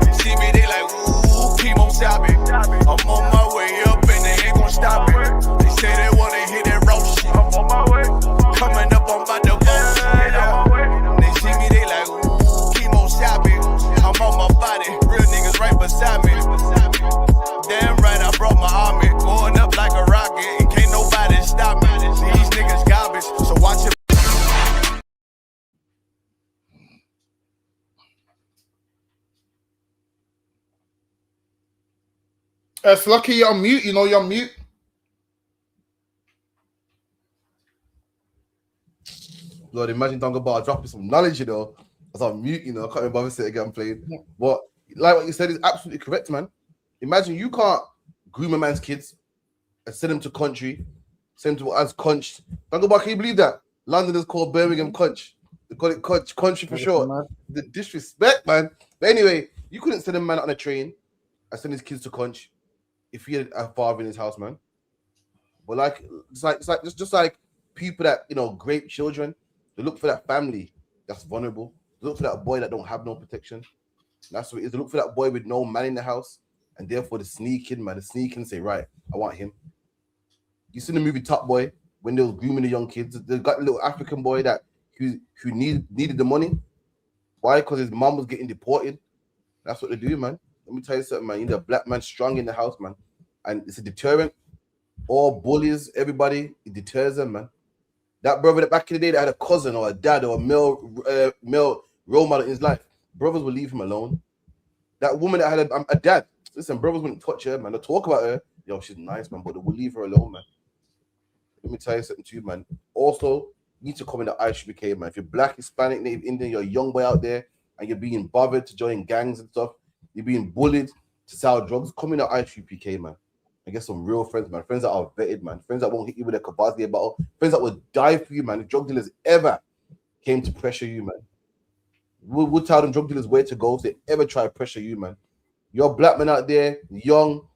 You see me, they like, ooh, chemo stop it. I'm on my way up and they ain't gon' stop it. They say they wanna hit that raw shit. I'm on my way. Coming up on my devotion. They see me, they like, ooh, chemo stop it. I'm on my body, real niggas right beside me. Damn right, I brought my army. Going up like a rocket, and can't nobody stop me. These niggas garbage, so watch it. It's lucky you're on mute, you know you're on mute. Lord, imagine Dunga Bar dropping some knowledge, you know. I was on mute, you know, I can't even bother sitting again playing. But like what you said is absolutely correct, man. Imagine you can't groom a man's kids and send them to country, send them to as Conch. Dunga Bar, can you believe that? London is called Birmingham Conch. They call it Conch, country for short. The disrespect, man. But anyway, you couldn't send a man on a train and send his kids to Conch if he had a father in his house, man. But like, it's just like people that, you know, grape children. They look for that family that's vulnerable. They look for that boy that don't have no protection. That's what it is. They look for that boy with no man in the house, and therefore the sneaking, man, the sneaking say, right, I want him. You seen the movie Top Boy when they was grooming the young kids? They got a little African boy that who needed the money. Why? Because his mom was getting deported. That's what they do, man. Let me tell you something, man. You need a black man strong in the house, man, and it's a deterrent. All bullies, everybody, it deters them, man. That brother that back in the day that had a cousin or a dad or a male role model in his life, brothers will leave him alone. That woman that had a dad, listen, brothers wouldn't touch her, man. They'll talk about her. Yo, she's nice, man, but they will leave her alone, man. Let me tell you something too, man. Also, you need to come in the ISUPK, man. If you're black, Hispanic, Native Indian, you're a young boy out there and you're being bothered to join gangs and stuff, you're being bullied to sell drugs, come in the ISUPK, man. And get some real friends, man. Friends that are vetted, man. Friends that won't hit you with a Kabazia bottle. Friends that will die for you, man. If drug dealers ever came to pressure you, man, we'll tell them drug dealers where to go if they ever try to pressure you, man. You're a black man out there, young,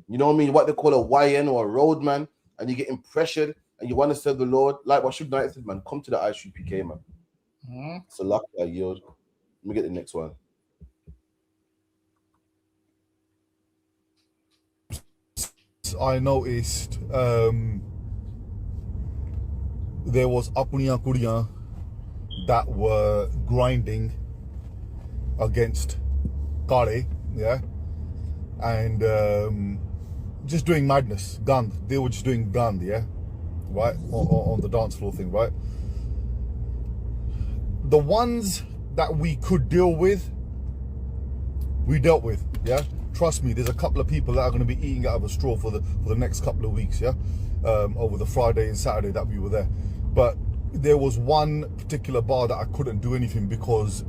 you know what I mean? What they call a YN or a road man, and you're getting pressured and you want to serve the Lord. Like what Suge Knight said, man, come to the ISUPK, man. So lucky I yield. Let me get the next one. I noticed there was Apuniya Kuriya that were grinding against Kare, yeah, and just doing madness, Gand. They were just doing Gand, yeah, right, on the dance floor thing, right. The ones that we could deal with, we dealt with, yeah. Trust me, there's a couple of people that are going to be eating out of a straw for the next couple of weeks, yeah, over the Friday and Saturday that we were there. But there was one particular bar that I couldn't do anything because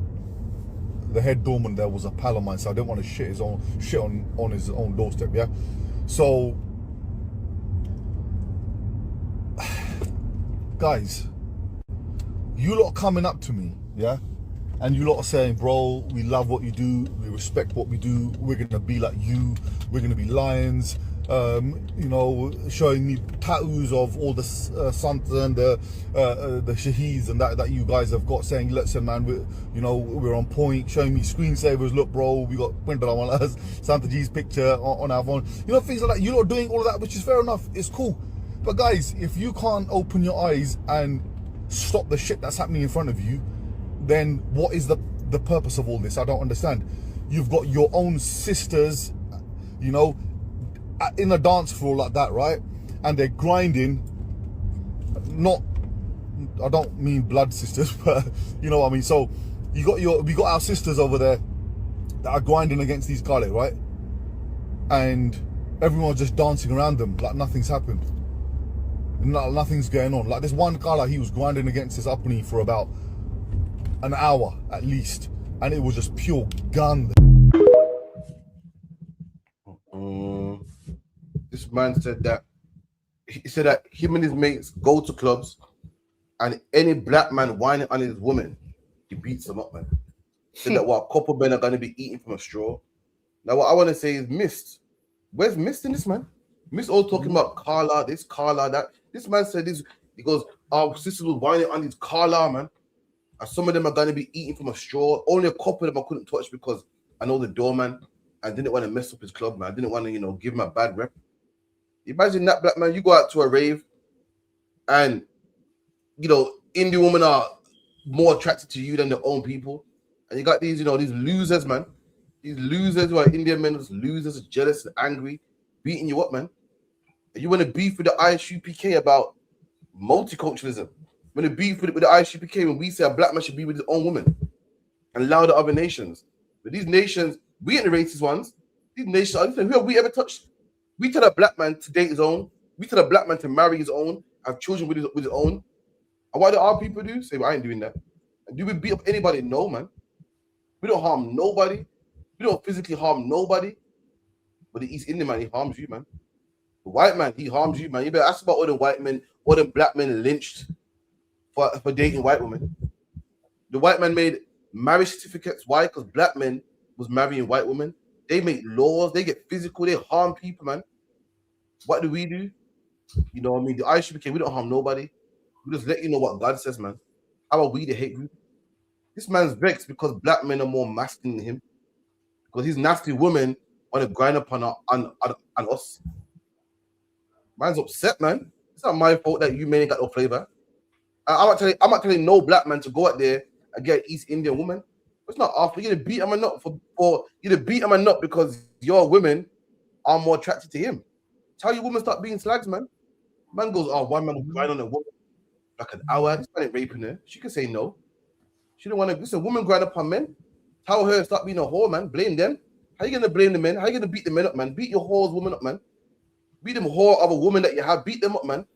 the head doorman there was a pal of mine, so I didn't want to shit on his own doorstep, yeah. So, guys, you lot coming up to me, yeah, and you lot are saying, bro, we love what you do, we respect what we do, we're gonna be like you, we're gonna be lions, you know, showing me tattoos of all the Santa and the Shaheeds and that you guys have got, saying, listen man, we're on point, showing me screensavers, look bro, we got Santa G's picture on our phone, you know, things like that. You lot doing all of that, which is fair enough, it's cool. But guys, if you can't open your eyes and stop the shit that's happening in front of you, then what is the purpose of all this? I don't understand. You've got your own sisters, you know, in a dance floor like that, right? And they're grinding, not, I don't mean blood sisters, but you know what I mean. So we got our sisters over there that are grinding against these guys, right? And everyone's just dancing around them like nothing's happened. Nothing's going on. Like this one guy, like he was grinding against his uppity for about an hour at least, and it was just pure gun. This man said that him and his mates go to clubs, and any black man whining on his woman, he beats them up, man. Said that what a couple men are gonna be eating from a straw. Now what I want to say is Mist. Where's Mist in this, man? Mist all talking about Carla this, Carla that. This man said He goes, our sisters will wind it on his collar, man. And some of them are gonna be eating from a straw. Only a couple of them I couldn't touch because I know the doorman. I didn't want to mess up his club, man. I didn't want to, give him a bad rep. Imagine that, black man. You go out to a rave, and Indian women are more attracted to you than their own people. And you got these, these losers, man. These losers who are Indian men, those losers are jealous and angry, beating you up, man. And you want to beef with the ISUPK about multiculturalism. When the beef with the ISUPK when we say a black man should be with his own woman and allow the other nations. But these nations, we ain't the racist ones. These nations, who have we ever touched? We tell a black man to date his own. We tell a black man to marry his own, have children with his own. And what do our people do? Say, well, I ain't doing that. And do we beat up anybody? No, man. We don't harm nobody. We don't physically harm nobody. But the East Indian man, he harms you, man. The white man, he harms you, man. You better ask about all the white men, all the black men lynched for dating white women. The white man made marriage certificates. Why? Because black men was marrying white women. They make laws. They get physical. They harm people, man. What do? You know what I mean? The ISUPK, we don't harm nobody. We just let you know what God says, man. How are we the hate group? This man's vexed because black men are more masculine than him. Because these nasty women want to grind up on us. Man's upset, man. It's not my fault that you men ain't got no flavor. I'm not telling no black man to go out there and get an East Indian woman. It's not after you're gonna beat him or not you're gonna beat him or not because your women are more attracted to him. Tell your woman start being slags, man. Man goes, oh, one man will grind on a woman like an hour. This man ain't raping her. She can say no. She don't want to. Listen, woman grind up on men. Tell her stop being a whore, man. Blame them. How you gonna blame the men? How you gonna beat the men up, man? Beat your whore's woman up, man. Beat them whore of a woman that you have. Beat them up, man.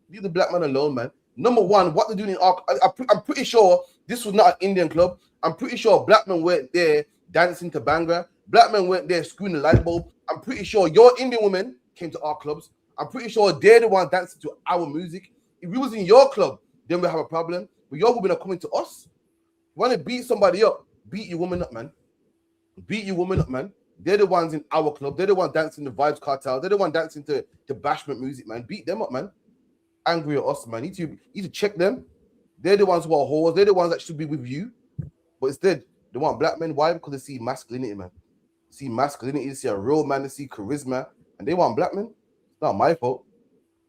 Leave the black man alone, man. Number one, what they're doing in our, I'm pretty sure this was not an Indian club. I'm pretty sure black men weren't there dancing to Bhangra. Black men weren't there screwing the light bulb. I'm pretty sure your Indian women came to our clubs. I'm pretty sure they're the ones dancing to our music. If we was in your club, then we have a problem. But your women are coming to us. You want to beat somebody up? Beat your woman up, man. Beat your woman up, man. They're the ones in our club. They're the ones dancing the Vibes Cartel. They're the ones dancing to bashment music, man. Beat them up, man. Angry at us, man. You need to check them. They're the ones who are whores. They're the ones that should be with you. But instead, they want black men. Why? Because they see masculinity, man. See masculinity. They see a real man. They see charisma. And they want black men. It's not my fault.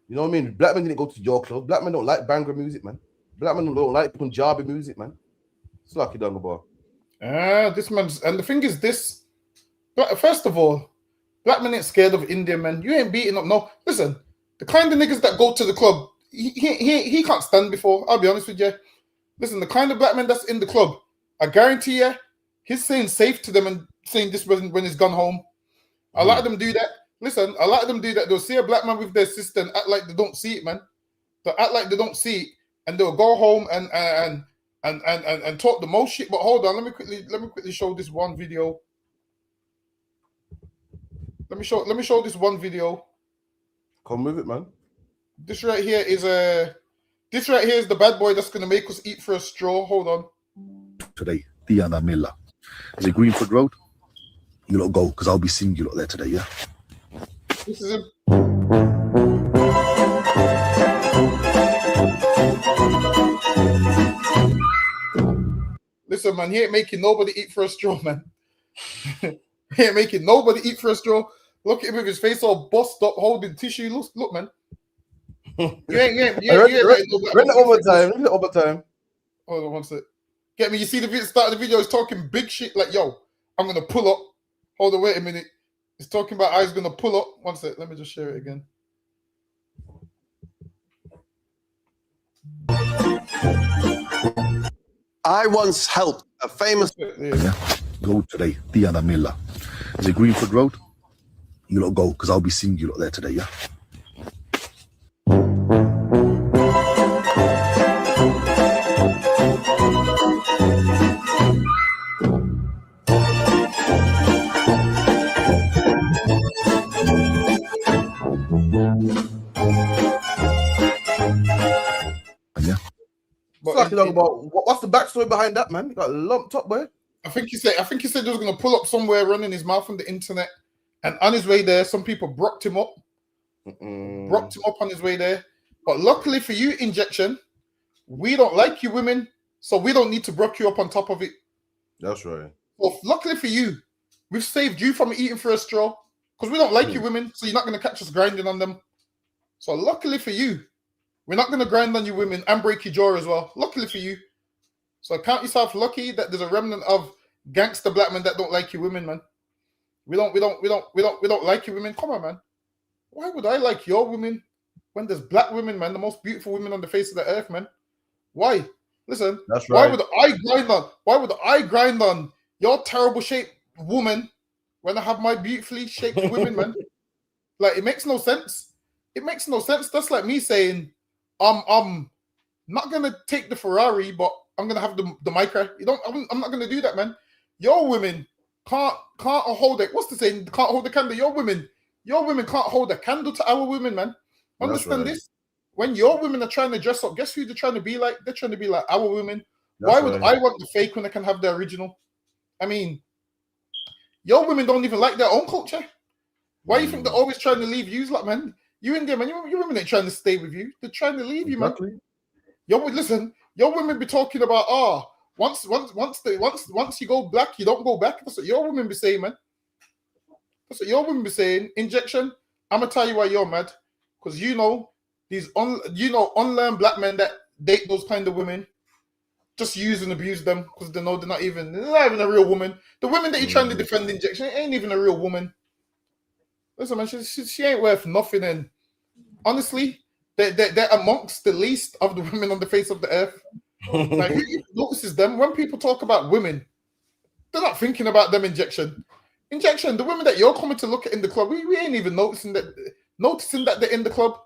You know what I mean? Black men didn't go to your club. Black men don't like Bhangra music, man. Black men don't like Punjabi music, man. It's lucky done, boy. This man's, and the thing is this. First of all, black men ain't scared of Indian men. You ain't beating up. No, listen. The kind of niggas that go to the club, he can't stand before. I'll be honest with you. Listen, the kind of black man that's in the club, I guarantee you, he's saying safe to them and saying this when he's gone home. A lot of them do that. Listen, a lot of them do that. They'll see a black man with their sister and act like they don't see it, man. They'll act like they don't see it, and they'll go home and talk the most shit. But hold on, let me quickly show this one video. Let me show this one video. Come with it, man. This right here is the bad boy that's gonna make us eat for a straw. Hold on. Today, Diana Miller. Is it Greenford Road? You lot go, because I'll be seeing you lot there today, yeah? This is him. Listen, man, he ain't making nobody eat for a straw, man. He ain't making nobody eat for a straw. Look at him with his face all bust up, holding tissue. Look, man. You ain't Run the overtime. Hold on one sec. Get me? You see the start of the video? He's talking big shit like, yo, I'm gonna pull up. Hold on, wait a minute. He's talking about how he's gonna pull up. One sec. Let me just share it again. I once helped a famous. Yeah. Go today, Diana Miller. Is it Greenford Road? You lot go, because I'll be seeing you lot there today, yeah? What's the backstory behind that, man? You got lumped up, boy. I think he said he was gonna pull up somewhere, running his mouth on the internet, and on his way there, some people brocked him up. Brocked him up on his way there. But luckily for you, Injection, we don't like you women, so we don't need to brook you up on top of it. That's right. Well, luckily for you, we've saved you from eating for a straw because we don't like you women, so you're not going to catch us grinding on them. So luckily for you, we're not going to grind on you women and break your jaw as well. Luckily for you. So count yourself lucky that there's a remnant of gangster black men that don't like you women, man. We don't like you women. Come on, man. Why would I like your women when there's black women, man, the most beautiful women on the face of the earth, man? Why? Listen, that's right. Why would I grind on your terrible shaped woman when I have my beautifully shaped women, man? Like, it makes no sense. It makes no sense. That's like me saying, I'm not gonna take the Ferrari, but I'm gonna have the Micra. I'm not gonna do that, man. Your women can't hold it. What's the saying? Can't hold the candle. Your women can't hold a candle to our women, man. Understand this? When your women are trying to dress up, guess who they're trying to be like? They're trying to be like our women. Why would I want the fake when I can have the original? I mean, your women don't even like their own culture. Why do you think they're always trying to leave you? Like, man, you Indian, man, your women ain't trying to stay with you. They're trying to leave you, man. Listen, your women be talking about, once you go black, you don't go back. That's what your women be saying, man. That's what your women be saying. Injection, I'm gonna tell you why you're mad. Because these unlearned black men that date those kind of women just use and abuse them because they know they're not even a real woman. The women that you're trying to defend, Injection, ain't even a real woman. Listen, man, she ain't worth nothing. And honestly, they're amongst the least of the women on the face of the earth. Like, who notices them? When people talk about women, they're not thinking about them. Injection, the women that you're coming to look at in the club, we ain't even noticing that they're in the club.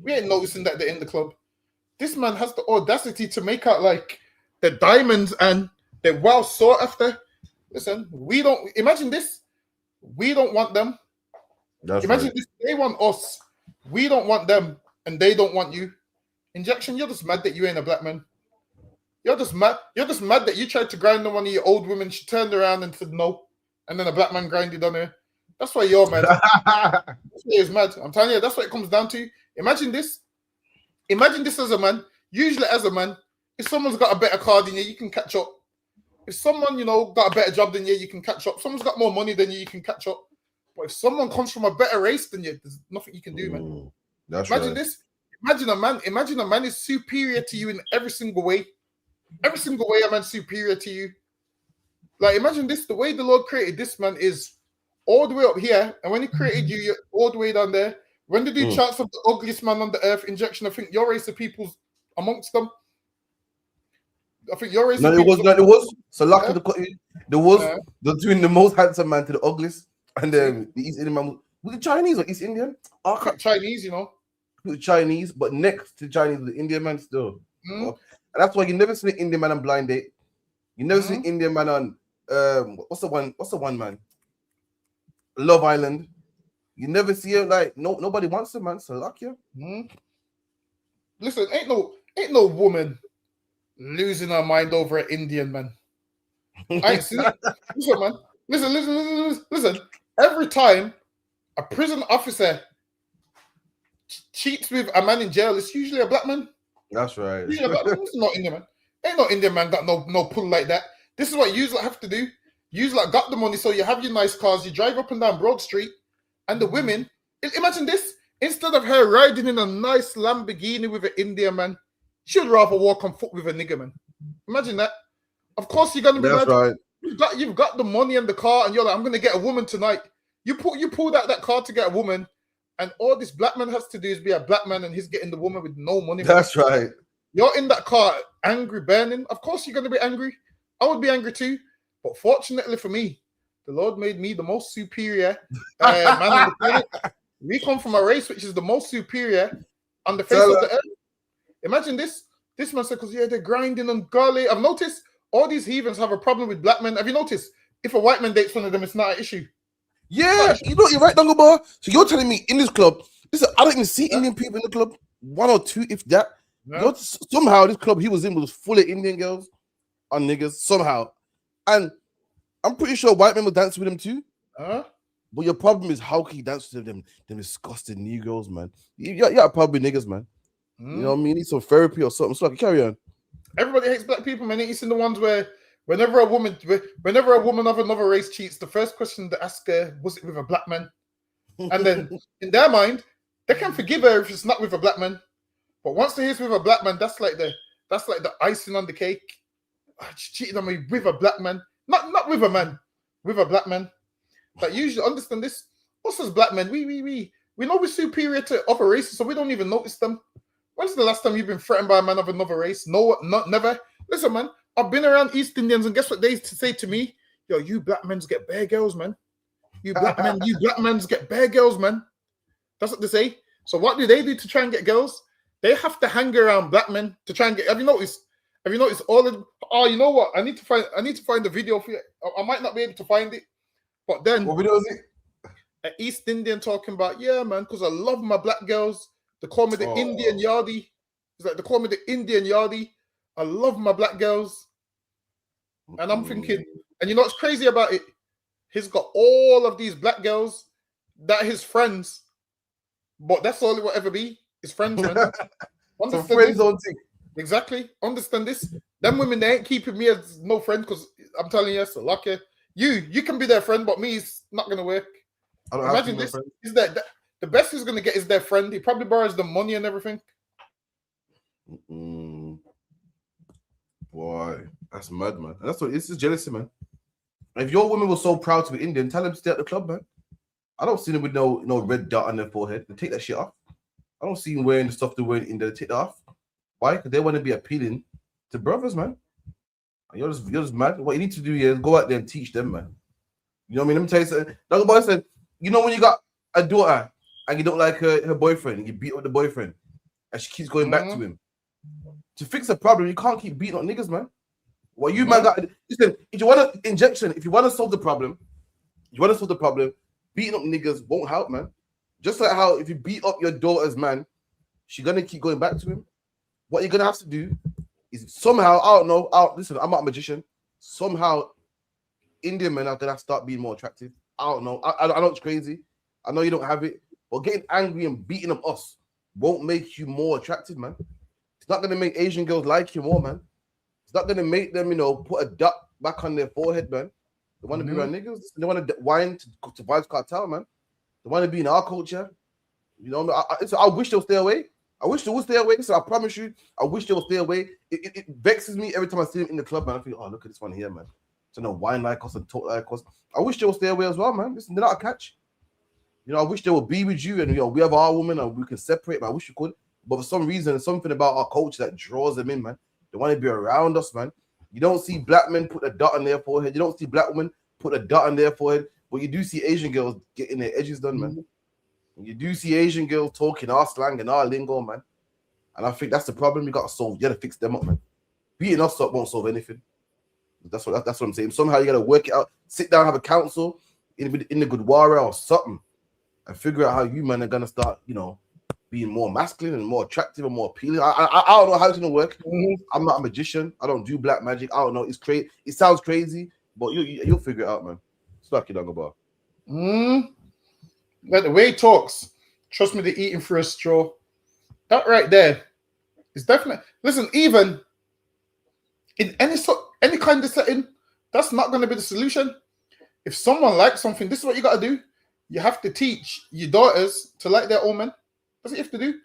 We ain't noticing that they're in the club. This man has the audacity to make out like they're diamonds and they're well sought after. Listen, we don't imagine this. We don't want them. Imagine this. They want us. We don't want them, and they don't want you. Injection, you're just mad that you ain't a black man. You're just mad that you tried to grind on one of your old women. She turned around and said no, and then a black man grinded on her. That's why you're mad. That's why he's mad. I'm telling you, that's what it comes down to. Imagine this. Imagine this as a man. Usually as a man, if someone's got a better car than you, you can catch up. If someone, got a better job than you, you can catch up. Someone's got more money than you, you can catch up. But if someone comes from a better race than you, there's nothing you can do, man. Imagine this. Imagine a man is superior to you in every single way. Every single way a man's superior to you. Like, imagine this. The way the Lord created this man is all the way up here. And when he created you, you're all the way down there. When they do charts of the ugliest man on the earth, Injection, I think your race of people's amongst them. I think your race of people's... No, it was. So lucky there was between the most handsome man to the ugliest. And then the East Indian man was it Chinese or East Indian? Chinese, Chinese, but next to Chinese was the Indian man still. And that's why you never see an Indian man on Blind Date. You never see an Indian man on what's the one man? Love Island. You never see it. Like nobody wants him, man. So lucky. Listen, ain't no woman losing her mind over an Indian man. I ain't seen it. Listen, man. Listen. Every time a prison officer cheats with a man in jail, it's usually a black man. That's right. It's not Indian man. Ain't no Indian man got no pull like that. This is what you have to do. You got the money, so you have your nice cars. You drive up and down Broad Street, and the women. Imagine this: instead of her riding in a nice Lamborghini with an Indian man, she'd rather walk on foot with a nigger man. Imagine that. Of course, you're gonna be. That's right. You've got the money and the car, and you're like, I'm gonna get a woman tonight. You pulled out that car to get a woman, and all this black man has to do is be a black man, and he's getting the woman with no money. That's right. You're in that car, angry, burning. Of course, you're gonna be angry. I would be angry too. But fortunately for me, the Lord made me the most superior man on the planet. We come from a race which is the most superior on the face of the earth. Imagine this. This man said, because they're grinding on garlic. I've noticed all these heathens have a problem with black men. Have you noticed? If a white man dates one of them, it's not an issue. Yeah, you're right, Dungle Bar. So you're telling me in this club, I don't even see Indian people in the club. One or two, if that. Yeah. Somehow this club he was in was full of Indian girls and niggas, somehow. And I'm pretty sure white men will dance with him too. But your problem is how can you dance with them disgusting Negroes, man? You got a problem with niggas, man. You know what I mean? You need some therapy or something. So I can carry on. Everybody hates black people, man. Ain't you seen the ones where whenever a woman of another race cheats, the first question they ask her, was it with a black man? And then in their mind, they can forgive her if it's not with a black man. But once they hear it's with a black man, that's like the icing on the cake. She cheated on me with a black man. Not with a man, with a black man. Like, you usually understand this. Us as black men, we know we're superior to other races, so we don't even notice them. When's the last time you've been threatened by a man of another race? No, never. Listen, man, I've been around East Indians, and guess what they say to me? Yo, you black men get bare girls, man. You black men get bare girls, man. That's what they say. So what do they do to try and get girls? They have to hang around black men to try and get. Have you noticed all of? Oh, you know what? I need to find the video for you. I might not be able to find it, but then what video is it? An East Indian talking about, yeah, man, because I love my black girls. They call me the Indian Yardie. It's like they call me the Indian Yardie. I love my black girls. And I'm thinking, and you know what's crazy about it? He's got all of these black girls that are his friends, but that's all it will ever be. His friends, man. So friends don't think. Exactly. Understand this. Them women, they ain't keeping me as no friend because I'm telling you, so lucky. You can be their friend, but me, it's not going to work. Imagine this. Is that the best he's going to get is their friend. He probably borrows the money and everything. Boy, that's mad, man. That's what this is jealousy, man. If your women were so proud to be Indian, tell them to stay at the club, man. I don't see them with no red dot on their forehead. They take that shit off. I don't see them wearing the stuff they're wearing in there. Take that off. Why? Because they want to be appealing to brothers, man. You're just mad. What you need to do is go out there and teach them, man. You know what I mean? Let me tell you something. Like boy said, you know when you got a daughter and you don't like her boyfriend, and you beat up the boyfriend, and she keeps going back to him. To fix a problem, you can't keep beating up niggas, man. Well, you man got listen. If you want an injection, if you want to solve the problem, beating up niggas won't help, man. Just like how if you beat up your daughter's man, she's gonna keep going back to him. What you're gonna have to do is somehow, I don't know. Listen, I'm not a magician. Somehow, Indian men are gonna start being more attractive. I don't know. I know it's crazy. I know you don't have it, but getting angry and beating up us won't make you more attractive, man. It's not gonna make Asian girls like you more, man. It's not gonna make them, put a dot back on their forehead, man. They want to be around niggas. They want to whine to Vybz Kartel, man. They want to be in our culture. You know, I wish they'll stay away. I wish they would stay away. So I promise you, I wish they would stay away. It vexes me every time I see them in the club, man. I think, oh, look at this one here, man. So no whine like us and talk like us. I wish they would stay away as well, man. Listen, they're not a catch. You know, I wish they would be with you and we have our woman and we can separate, man. I wish you could. But for some reason, there's something about our culture that draws them in, man. They want to be around us, man. You don't see black men put a dot on their forehead. You don't see black women put a dot on their forehead. But you do see Asian girls getting their edges done, man. You do see Asian girls talking our slang and our lingo, man. And I think that's the problem you got to solve. You got to fix them up, man. Beating us up won't solve anything. That's what I'm saying. Somehow you got to work it out. Sit down, have a council in the Gurdwara or something, and figure out how you, man, are gonna start, being more masculine and more attractive and more appealing. I don't know how it's gonna work. I'm not a magician. I don't do black magic. I don't know. It's crazy. It sounds crazy, but you'll figure it out, man. Stuck it on the bar. But the way he talks, trust me, they're eating through a straw. That right there is definitely. Listen, even in any kind of setting, that's not going to be the solution. If someone likes something, this is what you got to do. You have to teach your daughters to like their own men. That's what you have to do.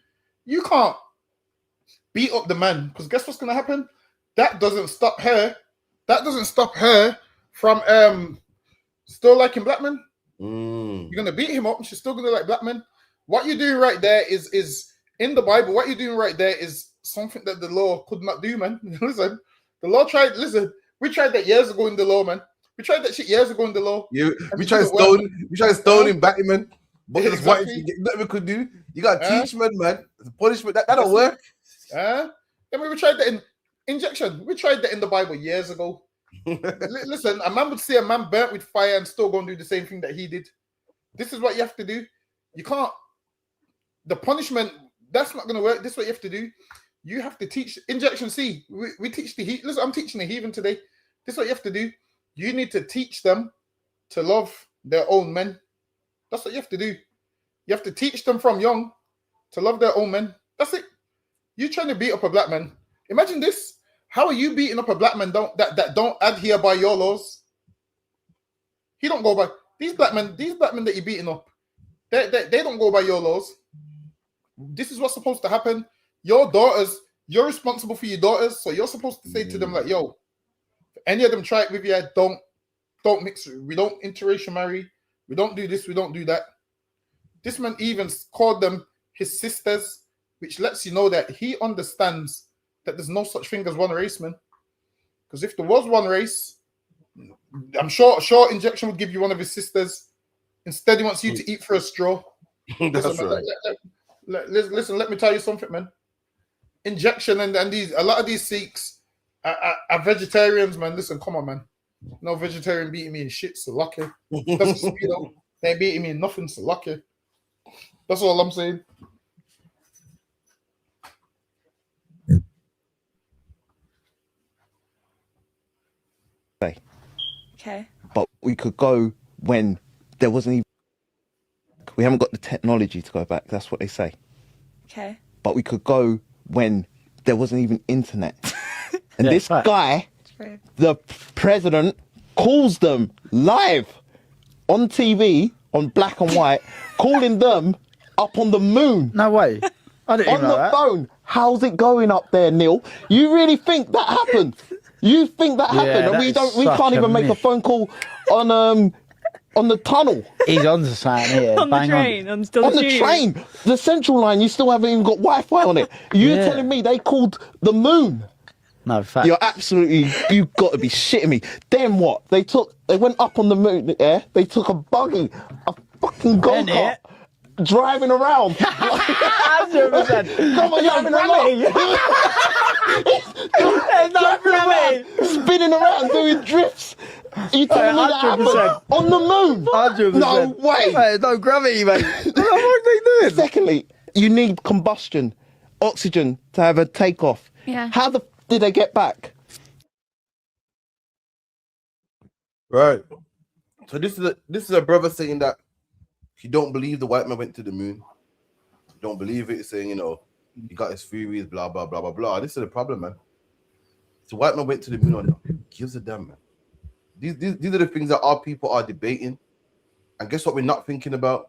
You can't beat up the man because guess what's going to happen? That doesn't stop her. That doesn't stop her from still liking black men. You're going to beat him up and she's still going to like black men. What you're doing right there is in the Bible. What you're doing right there is something that the law could not do, man. Listen, the law tried. Listen, we tried that years ago in the law, man. We tried that shit years ago in the law. We tried stone him back, man. But there's what nothing we could do. You got to teach men, man. The punishment that don't work. I mean, we tried that in injection. We tried that in the Bible years ago. Listen, a man would see a man burnt with fire and still go and do the same thing that he did. This is what you have to do. You can't. The punishment, that's not going to work. This is what you have to do. You have to teach injection C. We teach the heat. Listen, I'm teaching the heathen today. This is what you have to do. You need to teach them to love their own men. That's what you have to do. You have to teach them from young to love their own men. That's it. You trying to beat up a black man. Imagine this. How are you beating up a black man that don't adhere by your laws? He don't go by these black men that you're beating up. They don't go by your laws. This is what's supposed to happen. Your daughters, you're responsible for your daughters, so you're supposed to say to them like, yo, if any of them try it with you, don't mix. We don't interracial marry. We don't do this. We don't do that. This man even called them his sisters, which lets you know that he understands that there's no such thing as one race, man. Because if there was one race, I'm sure injection would give you one of his sisters. Instead, he wants you to eat for a straw. Listen, right. Listen, let me tell you something, man. Injection and a lot of these Sikhs are vegetarians, man. Listen, come on, man. No vegetarian beating me in shit, so lucky. That's what you know. They ain't beating me in nothing, so lucky. That's all I'm saying. Okay. But we could go when there wasn't even. We haven't got the technology to go back. That's what they say. Okay. But we could go when there wasn't even internet. And this guy, the president, calls them live on TV, on black and white, calling them up on the moon. No way. I didn't even know that. On the phone. How's it going up there, Neil? You really think that happened? You think that happened? And we can't even make a phone call on the tunnel. He's on to something here. On the train. On the train. The central line, you still haven't even got Wi-Fi on it. You're telling me they called the moon? No, fact. You're absolutely, you've got to be shitting me. Then what? They went up on the moon, they took a buggy, a fucking go-kart, driving around. 100%. Come on, you're spinning around, doing drifts. You telling me that happened on the moon? 100%. No way. Hey, no gravity, mate. What are they doing? Secondly, you need combustion, oxygen to have a takeoff. Yeah. How did they get back? Right. So this is a brother saying that he don't believe the white man went to the moon. Don't believe it. Saying, you know, he got his theories, blah blah blah blah blah. This is the problem, man. The white man went to the moon or not? Who gives a damn, man? These are the things that our people are debating. And guess what we're not thinking about?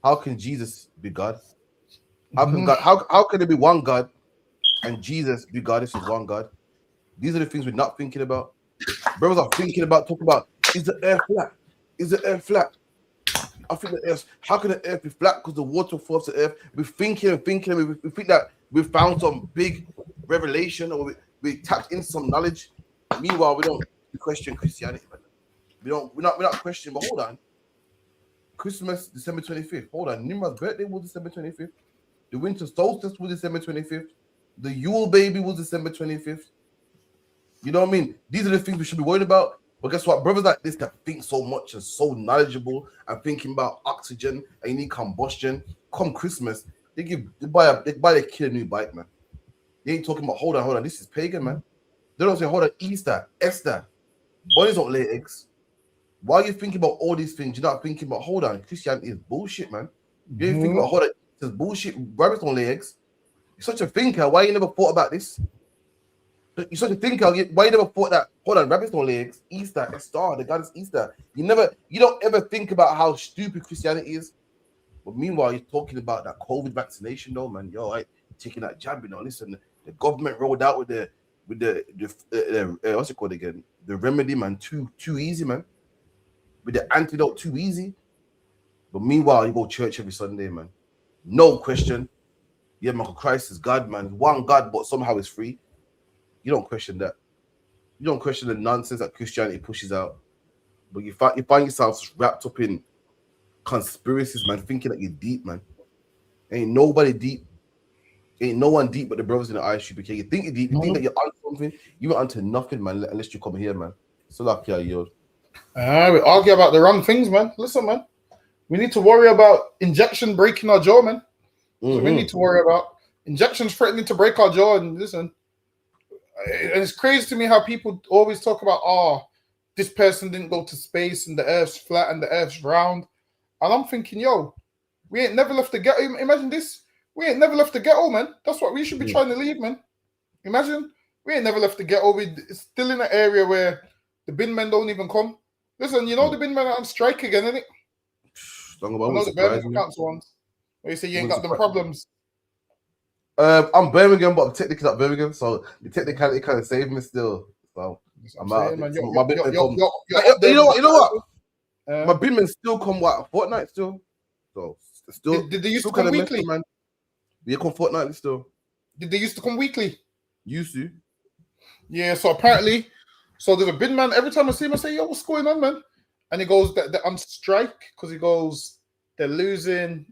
How can Jesus be God? How can God? How can there be one God and Jesus be God? This is one God. These are the things we're not thinking about. Brothers are thinking about, talking about, is the earth flat? Is the earth flat? I think the earth, how can the earth be flat? Because the water forms the earth. We're thinking and thinking, and we think that we found some big revelation, or we tapped into some knowledge. Meanwhile, we don't question Christianity, man. We're not questioning, but hold on. Christmas, December 25th. Hold on. Nimrod's birthday was December 25th. The winter solstice was December 25th. The Yule baby was December 25th. You know what I mean? These are the things we should be worried about. But guess what? Brothers like this that think so much and so knowledgeable and thinking about oxygen and you need combustion. Come Christmas, they buy their kid a new bike, man. They ain't talking about hold on. This is pagan, man. They don't say hold on, Easter, Esther. Bunnies don't lay eggs. Why are you thinking about all these things? You're not thinking about hold on, Christianity is bullshit, man. You ain't thinking about hold on, it's bullshit. Rabbits don't lay eggs. You're such a thinker. Why you never thought about this? You're such a thinker. Why you never thought that? Hold on, rabbits don't lay eggs. Easter, a star, the God is Easter. You don't ever think about how stupid Christianity is. But meanwhile, you're talking about that COVID vaccination, though, man. Yo, taking that jab, you know. Listen, the government rolled out with the what's it called again? The remedy, man. Too easy, man. With the antidote, too easy. But meanwhile, you go to church every Sunday, man. No question. Yeah, man, Christ is God, man. One God, but somehow it's free. You don't question that. You don't question the nonsense that Christianity pushes out. But you find yourself wrapped up in conspiracies, man, thinking that you're deep, man. Ain't nobody deep. Ain't no one deep but the brothers in the ISUPK. You think you're deep, you think that you're on something, you ain't onto nothing, man, unless you come here, man. So lucky are you. We argue about the wrong things, man. Listen, man. We need to worry about injection breaking our jaw, man. So we need to worry about injections threatening to break our jaw. And listen, and it's crazy to me how people always talk about, this person didn't go to space and the earth's flat and the earth's round. And I'm thinking, yo, we ain't never left the ghetto. Imagine this. We ain't never left the ghetto, man. That's what we should be trying to leave, man. Imagine we ain't never left the ghetto. We're still in an area where the bin men don't even come. Listen, you know the bin men are on strike again, isn't it? I know the Birmingham Council ones. Where you say you ain't got them problems. I'm Birmingham, but I'm technically not Birmingham, so the technicality kind of saved me still. So I'm out. My bin men come. You know what? My bin men still come a fortnight still. So still. Did they used to come weekly? Man. They come fortnightly still. Did they used to come weekly? Used to. Yeah. So apparently, there's a bin man. Every time I see him, I say, "Yo, what's going on, man?" And he goes, "They're on strike because he goes, they're losing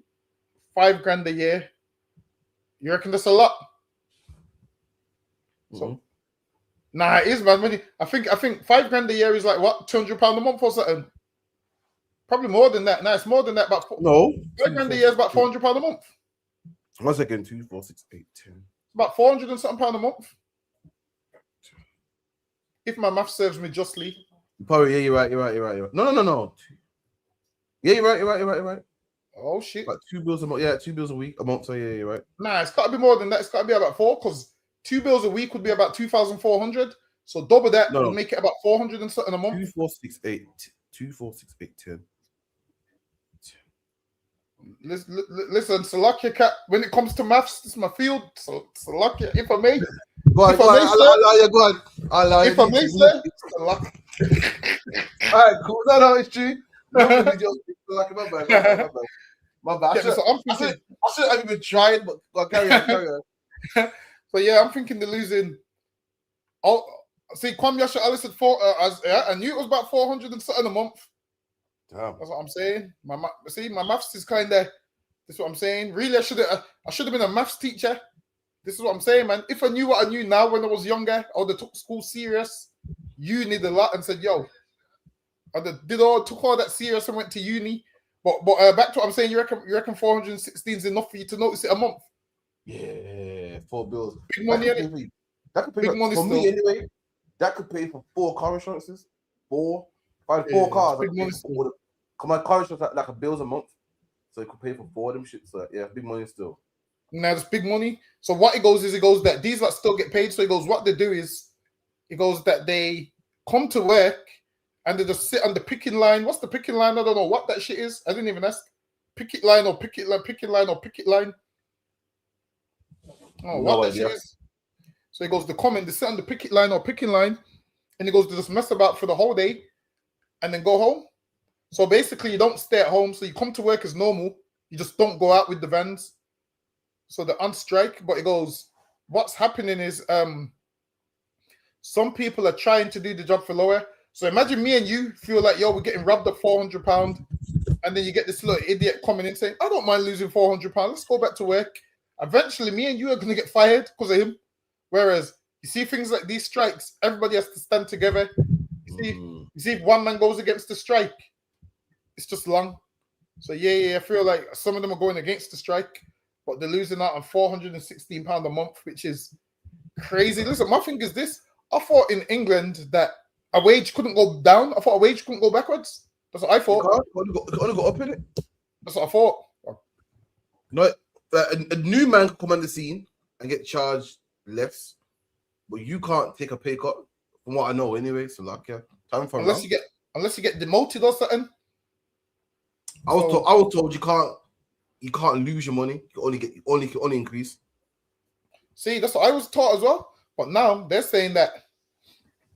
$5,000 a year." You reckon that's a lot? So, nah, it is, man. I think $5,000 a year is like what, £200 a month or something. Probably more than that. Nah, it's more than that. But $5,000 a year is about £400 a month. 1 second, 2, 4, 6, 8, 10. It's about 400 and something pound a month. If my math serves me justly. Probably, yeah, you're right. No. Yeah, you're right. Oh shit! Like 2 bills a month. Yeah, 2 bills a week, a month. So yeah, you're right. Nah, it's got to be more than that. It's got to be about 4, because 2 bills a week would be about 2,400. So double that would make it about 400 and something a month. 2, 4, 6, 8. 2, 4, 6, 8, 10. Listen, Salakia Cat. When it comes to maths, this is my field. So Salakia, if I may. Go on. I'll allow you. If I may, sir. All right, cool. No, it's true. My bad. I should have even tried, but carry on. So yeah, I'm thinking they're losing. Oh, see, Kwame Yasha Ali said 4. I knew it was about 400 and something a month. Damn. That's what I'm saying. My maths is kind of. That's what I'm saying. Really, I should have been a maths teacher. This is what I'm saying, man. If I knew what I knew now when I was younger, I would have took school serious. Uni a lot and said, yo. I took all that serious and went to uni. But back to what I'm saying, you reckon 416 is enough for you to notice it a month? Yeah, 4 bills. Big money, that could pay for me anyway. That could pay for 4 car insurances. 4 cars. My car insurance like a bills a month, so it could pay for 4 of them shit. So yeah, big money still. Now it's big money. So what it goes that these lot still get paid. So it goes, what they do is, it goes that they come to work. And they just sit on the picking line. What's the picking line? I don't know what that shit is. I didn't even ask. Picket line or picket line, picking line or picket line. Oh, what that shit is. So he goes, they sit on the picket line or picking line, and he goes to just mess about for the whole day and then go home. So basically, you don't stay at home. So you come to work as normal. You just don't go out with the vans. So they're on strike. But it goes, what's happening is some people are trying to do the job for lower. So imagine me and you feel like, yo, we're getting robbed of £400, and then you get this little idiot coming in saying, I don't mind losing £400. Let's go back to work. Eventually, me and you are going to get fired because of him. Whereas you see things like these strikes, everybody has to stand together. You see if one man goes against the strike, it's just long. So yeah, I feel like some of them are going against the strike, but they're losing out on £416 a month, which is crazy. Listen, my thing is this. I thought in England that a wage couldn't go down. I thought a wage couldn't go backwards. That's what I thought. It only go up in it. That's what I thought. No, a new man can come on the scene and get charged less, but you can't take a pay cut. From what I know, anyway. So like, yeah, unless you get demoted or something. I was told you can't lose your money. You only increase. See, that's what I was taught as well. But now they're saying that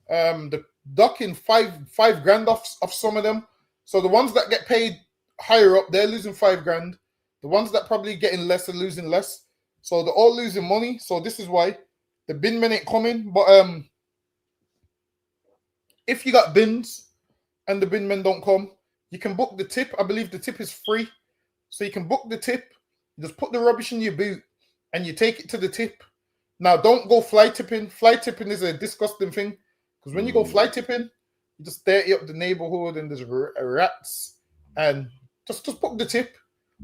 the docking $5,000 off some of them. So the ones that get paid higher up, they're losing $5,000. The ones that probably getting less are losing less. So they're all losing money. So this is why the bin men ain't coming. But if you got bins and the bin men don't come, you can book the tip. I believe the tip is free. So you can book the tip. You just put the rubbish in your boot and you take it to the tip. Now, don't go fly tipping. Fly tipping is a disgusting thing. Because when you go fly tipping, you just dirty up the neighborhood and there's rats. And just book the tip.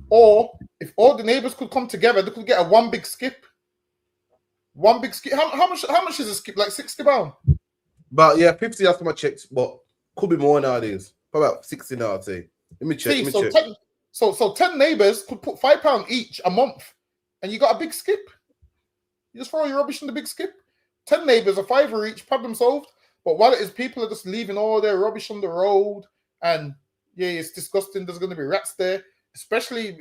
Or if all the neighbors could come together, they could get a one big skip. One big skip. How much is a skip? Like £60? But yeah, 50 last time I checked, but could be more nowadays. Probably about 60 now, I'd say. Let me check. So 10 neighbors could put £5 each a month, and you got a big skip. You just throw your rubbish in the big skip. 10 neighbors, a £5 each, problem solved. But while it is, people are just leaving all their rubbish on the road, and yeah, it's disgusting. There's going to be rats there, especially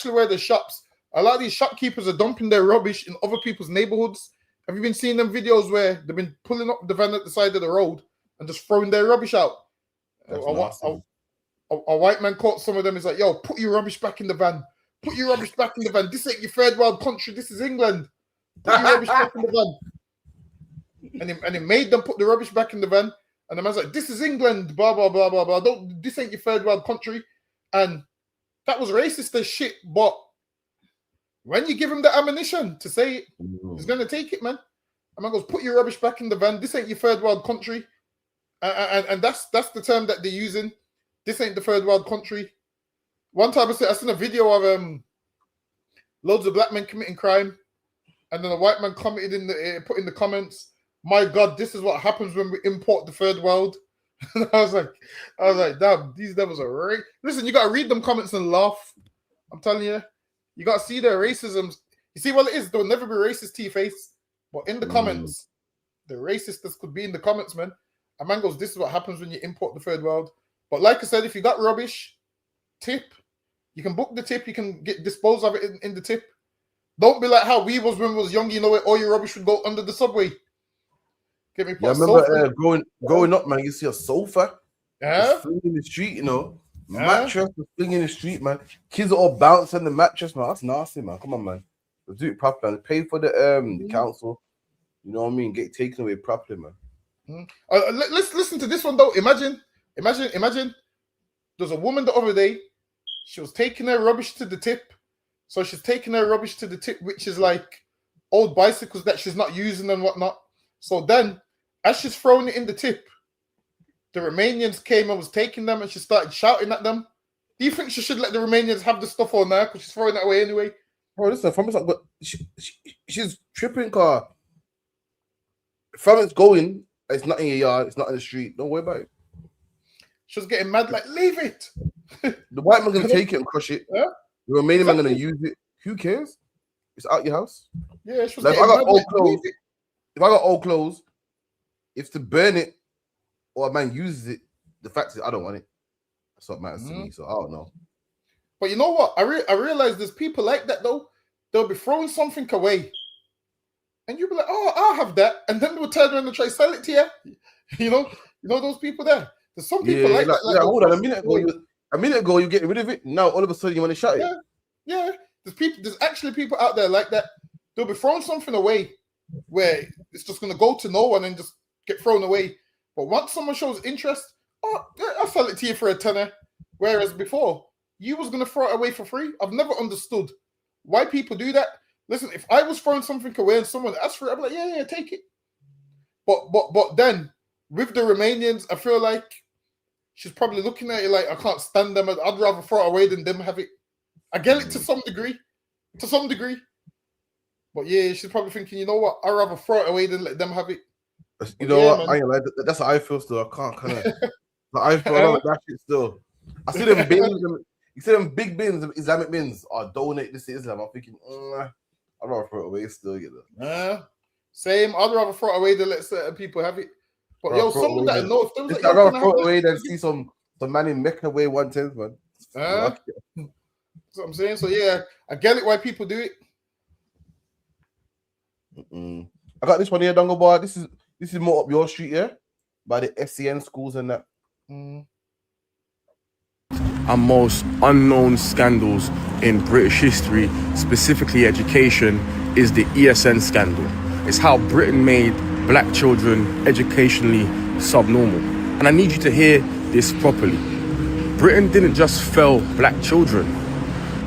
where the shops. A lot of these shopkeepers are dumping their rubbish in other people's neighborhoods. Have you been seeing them videos where they've been pulling up the van at the side of the road and just throwing their rubbish out? A white man caught some of them. He's like, yo, put your rubbish back in the van. Put your rubbish back in the van. This ain't your third world country. This is England. Put your rubbish back in the van. And he made them put the rubbish back in the van. And the man's like, this is England. Blah, blah, blah, blah, blah. This ain't your third world country. And that was racist as shit. But when you give him the ammunition to say it, he's going to take it, man. And man goes, put your rubbish back in the van. This ain't your third world country. And that's the term that they're using. This ain't the third world country. One time I seen a video of loads of black men committing crime, and then a white man commented put in the comments, "My God, this is what happens when we import the third world." And I was like, damn, these devils are right. Listen, you gotta read them comments and laugh. I'm telling you, you gotta see their racism. You see what it is? There'll never be racist to your face, but in the comments, the racistness could be in the comments, man. A man goes, "This is what happens when you import the third world." But like I said, if you got rubbish, tip. You can book the tip. You can dispose of it in the tip. Don't be like how we was when we was young. You know, where all your rubbish would go under the subway. Get me. Yeah, I remember growing up, man. You see a sofa, yeah, fling in the street. You know, mattress was fling in the street, man. Kids are all bouncing the mattress, man. That's nasty, man. Come on, man. Let's do it properly, man. Pay for the council. You know what I mean? Get taken away properly, man. Let's listen to this one though. Imagine. There's a woman the other day. She was taking her rubbish to the tip. So she's taking her rubbish to the tip, which is like old bicycles that she's not using and whatnot. So then, as she's throwing it in the tip, the Romanians came and was taking them, and she started shouting at them. Do you think she should let the Romanians have the stuff on her because she's throwing it away anyway? Bro, listen, from but she's tripping car. From it's going, it's not in your yard, it's not in the street. Don't worry about it. She was getting mad, like, leave it. The white man gonna take it and crush it. Yeah? The Romanian man gonna use it. Who cares? It's out your house. Yeah, she was like, if I getting got mad, old like, clothes, leave it. if I got old clothes, if to burn it or a man uses it, the fact is I don't want it. That's what matters to me. So I don't know. But you know what? I realize there's people like that though. They'll be throwing something away, and you'll be like, "Oh, I'll have that," and then they'll turn around and try to sell it to you. You know those people there. There's some people like that. Like, hold on, a minute ago, you're getting rid of it. Now all of a sudden you want to shut it. Yeah. There's actually people out there like that. They'll be throwing something away where it's just gonna go to no one and just get thrown away. But once someone shows interest, oh, I'll sell it to you for a tenner. Whereas before, you was gonna throw it away for free. I've never understood why people do that. Listen, if I was throwing something away and someone asked for it, I'd be like, yeah, take it. But then with the Romanians, I feel like she's probably looking at it like, I can't stand them. I'd rather throw it away than them have it. I get it to some degree. But yeah, she's probably thinking, you know what? I'd rather throw it away than let them have it. You know what? I ain't like that. That's how I feel still. I can't kind of. I feel like that shit still. I see them bins. You see them big bins, Islamic bins. Donate this to Islam. I'm thinking, I'd rather throw it away still. Same. I'd rather throw it away than let certain people have it. But yo, someone that I know, if there was I'd rather throw it away than see some man in Mecca weigh 110, man. That's what I'm saying. So yeah, I get it why people do it. I got this one here, Dongle Bar. This is more up your street, yeah? By the SCN schools and that. And most unknown scandals in British history, specifically education, is the ESN scandal. It's how Britain made black children educationally subnormal. And I need you to hear this properly. Britain didn't just fail black children.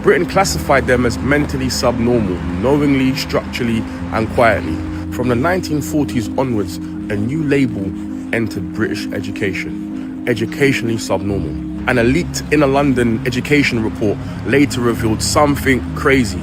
Britain classified them as mentally subnormal, knowingly, structurally, and quietly. From the 1940s onwards, a new label entered British education: educationally subnormal. And a leaked Inner London education report later revealed something crazy.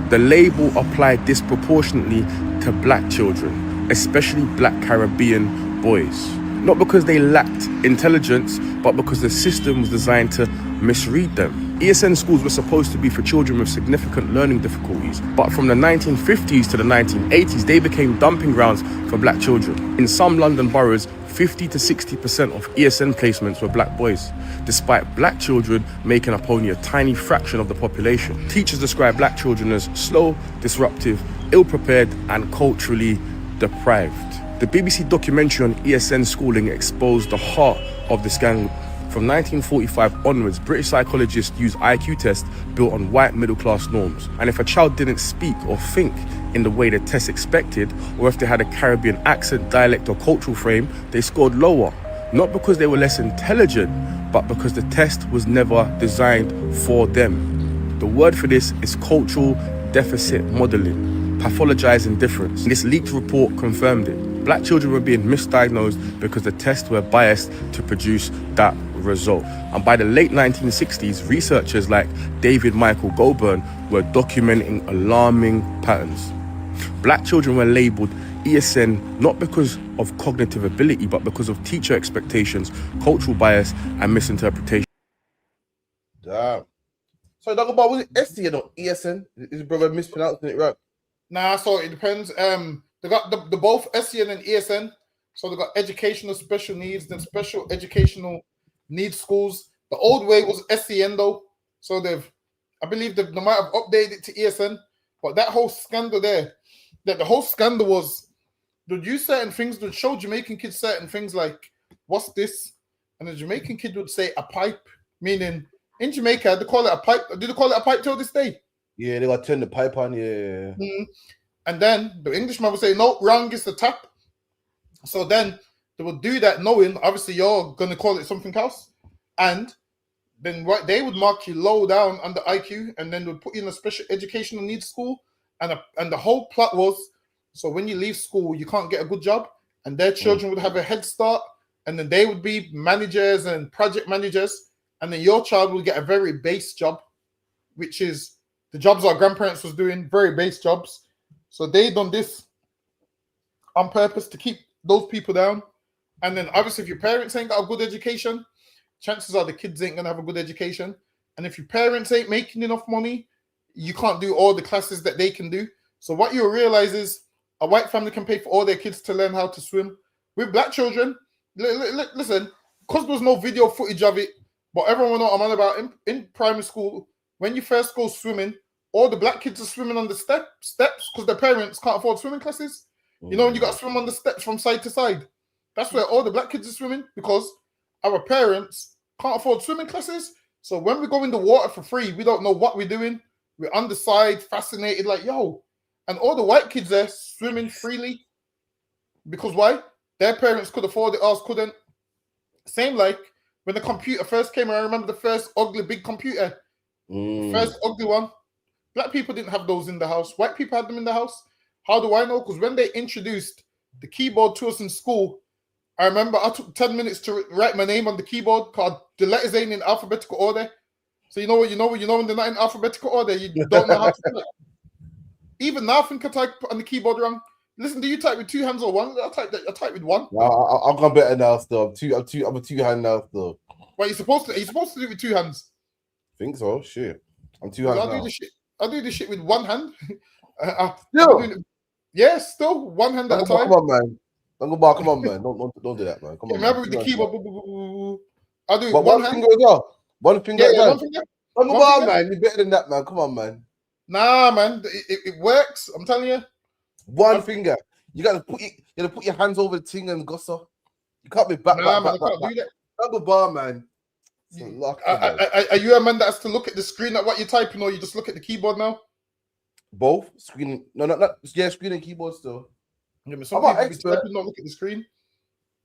The label applied disproportionately to black children, especially black Caribbean boys. Not because they lacked intelligence, but because the system was designed to misread them. ESN schools were supposed to be for children with significant learning difficulties, but from the 1950s to the 1980s, they became dumping grounds for black children. In some London boroughs, 50 to 60% of ESN placements were black boys, despite black children making up only a tiny fraction of the population. Teachers describe black children as slow, disruptive, ill-prepared, and culturally deprived. The BBC documentary on ESN schooling exposed the heart of the scandal. From 1945 onwards, British psychologists used IQ tests built on white middle-class norms. And if a child didn't speak or think in the way the test expected, or if they had a Caribbean accent, dialect, or cultural frame, they scored lower. Not because they were less intelligent, but because the test was never designed for them. The word for this is cultural deficit modeling, pathologized indifference. And this leaked report confirmed it. Black children were being misdiagnosed because the tests were biased to produce that result. And by the late 1960s, researchers like David Michael Goulburn were documenting alarming patterns. Black children were labelled ESN not because of cognitive ability, but because of teacher expectations, cultural bias, and misinterpretation. Damn. So, Dagobah, was it SCN or ESN? Is your brother mispronouncing it right? Nah, so it depends. They got the both SCN and ESN. So they got educational special needs, then special educational needs schools. The old way was SCN though. So I believe they might have updated it to ESN. But that whole scandal there, that the whole scandal was, they'd use certain things, they'd show Jamaican kids certain things like, what's this? And the Jamaican kid would say a pipe, meaning in Jamaica, they call it a pipe. Do they call it a pipe till this day? Yeah, they got to turn the pipe on, yeah. And then the Englishman would say, no, wrong is the tap. So then they would do that knowing, obviously, you're going to call it something else. And then they would mark you low down on the IQ, and then would put you in a special educational needs school. And the whole plot was, so when you leave school, you can't get a good job, and their children would have a head start, and then they would be managers and project managers, and then your child will get a very base job, which is the jobs our grandparents was doing, very base jobs. So they done this on purpose to keep those people down. And then obviously if your parents ain't got a good education, chances are the kids ain't gonna have a good education. And if your parents ain't making enough money, you can't do all the classes that they can do. So what you'll realize is a white family can pay for all their kids to learn how to swim. With black children, listen, because there's no video footage of it, but everyone will know what I'm on about. In primary school, when you first go swimming, all the black kids are swimming on the steps because their parents can't afford swimming classes. You know, when you got to swim on the steps from side to side. That's where all the black kids are swimming because our parents can't afford swimming classes. So when we go in the water for free, we don't know what we're doing. We're on the side, fascinated, like, yo. And all the white kids are swimming freely. Because why? Their parents could afford it, ours couldn't. Same like when the computer first came, I remember the first ugly big computer. The first ugly one. Black people didn't have those in the house. White people had them in the house. How do I know? Because when they introduced the keyboard to us in school, I remember I took 10 minutes to write my name on the keyboard because the letters ain't in alphabetical order. So you know when they're not in alphabetical order, you don't know how to do it. Even now, I think I type on the keyboard wrong. Listen, do you type with two hands or one? I type with one. I've got better now still. I'm a two-hand now still. Well, you're supposed to do it with two hands. Think so? Shit. I'm two hands now. I do this shit with one hand. Still one hand at a time. Come on, man. Come on, man. Don't do that, man. Come on. Remember with the keyboard. I do it one hand. finger as well. One finger at a time. One finger. Come on, man. You're better than that, man. Come on, man. Nah, man. It works. I'm telling you. One finger. You gotta put your hands over the thing and gossa. You can't be back. Nah, man. I can't do that. Double bar, man. Are you a man that has to look at the screen at what you're typing, or you just look at the keyboard now? Both screen. No, not yeah, screen and keyboard still. Yeah, but some people expert. Not look at the screen.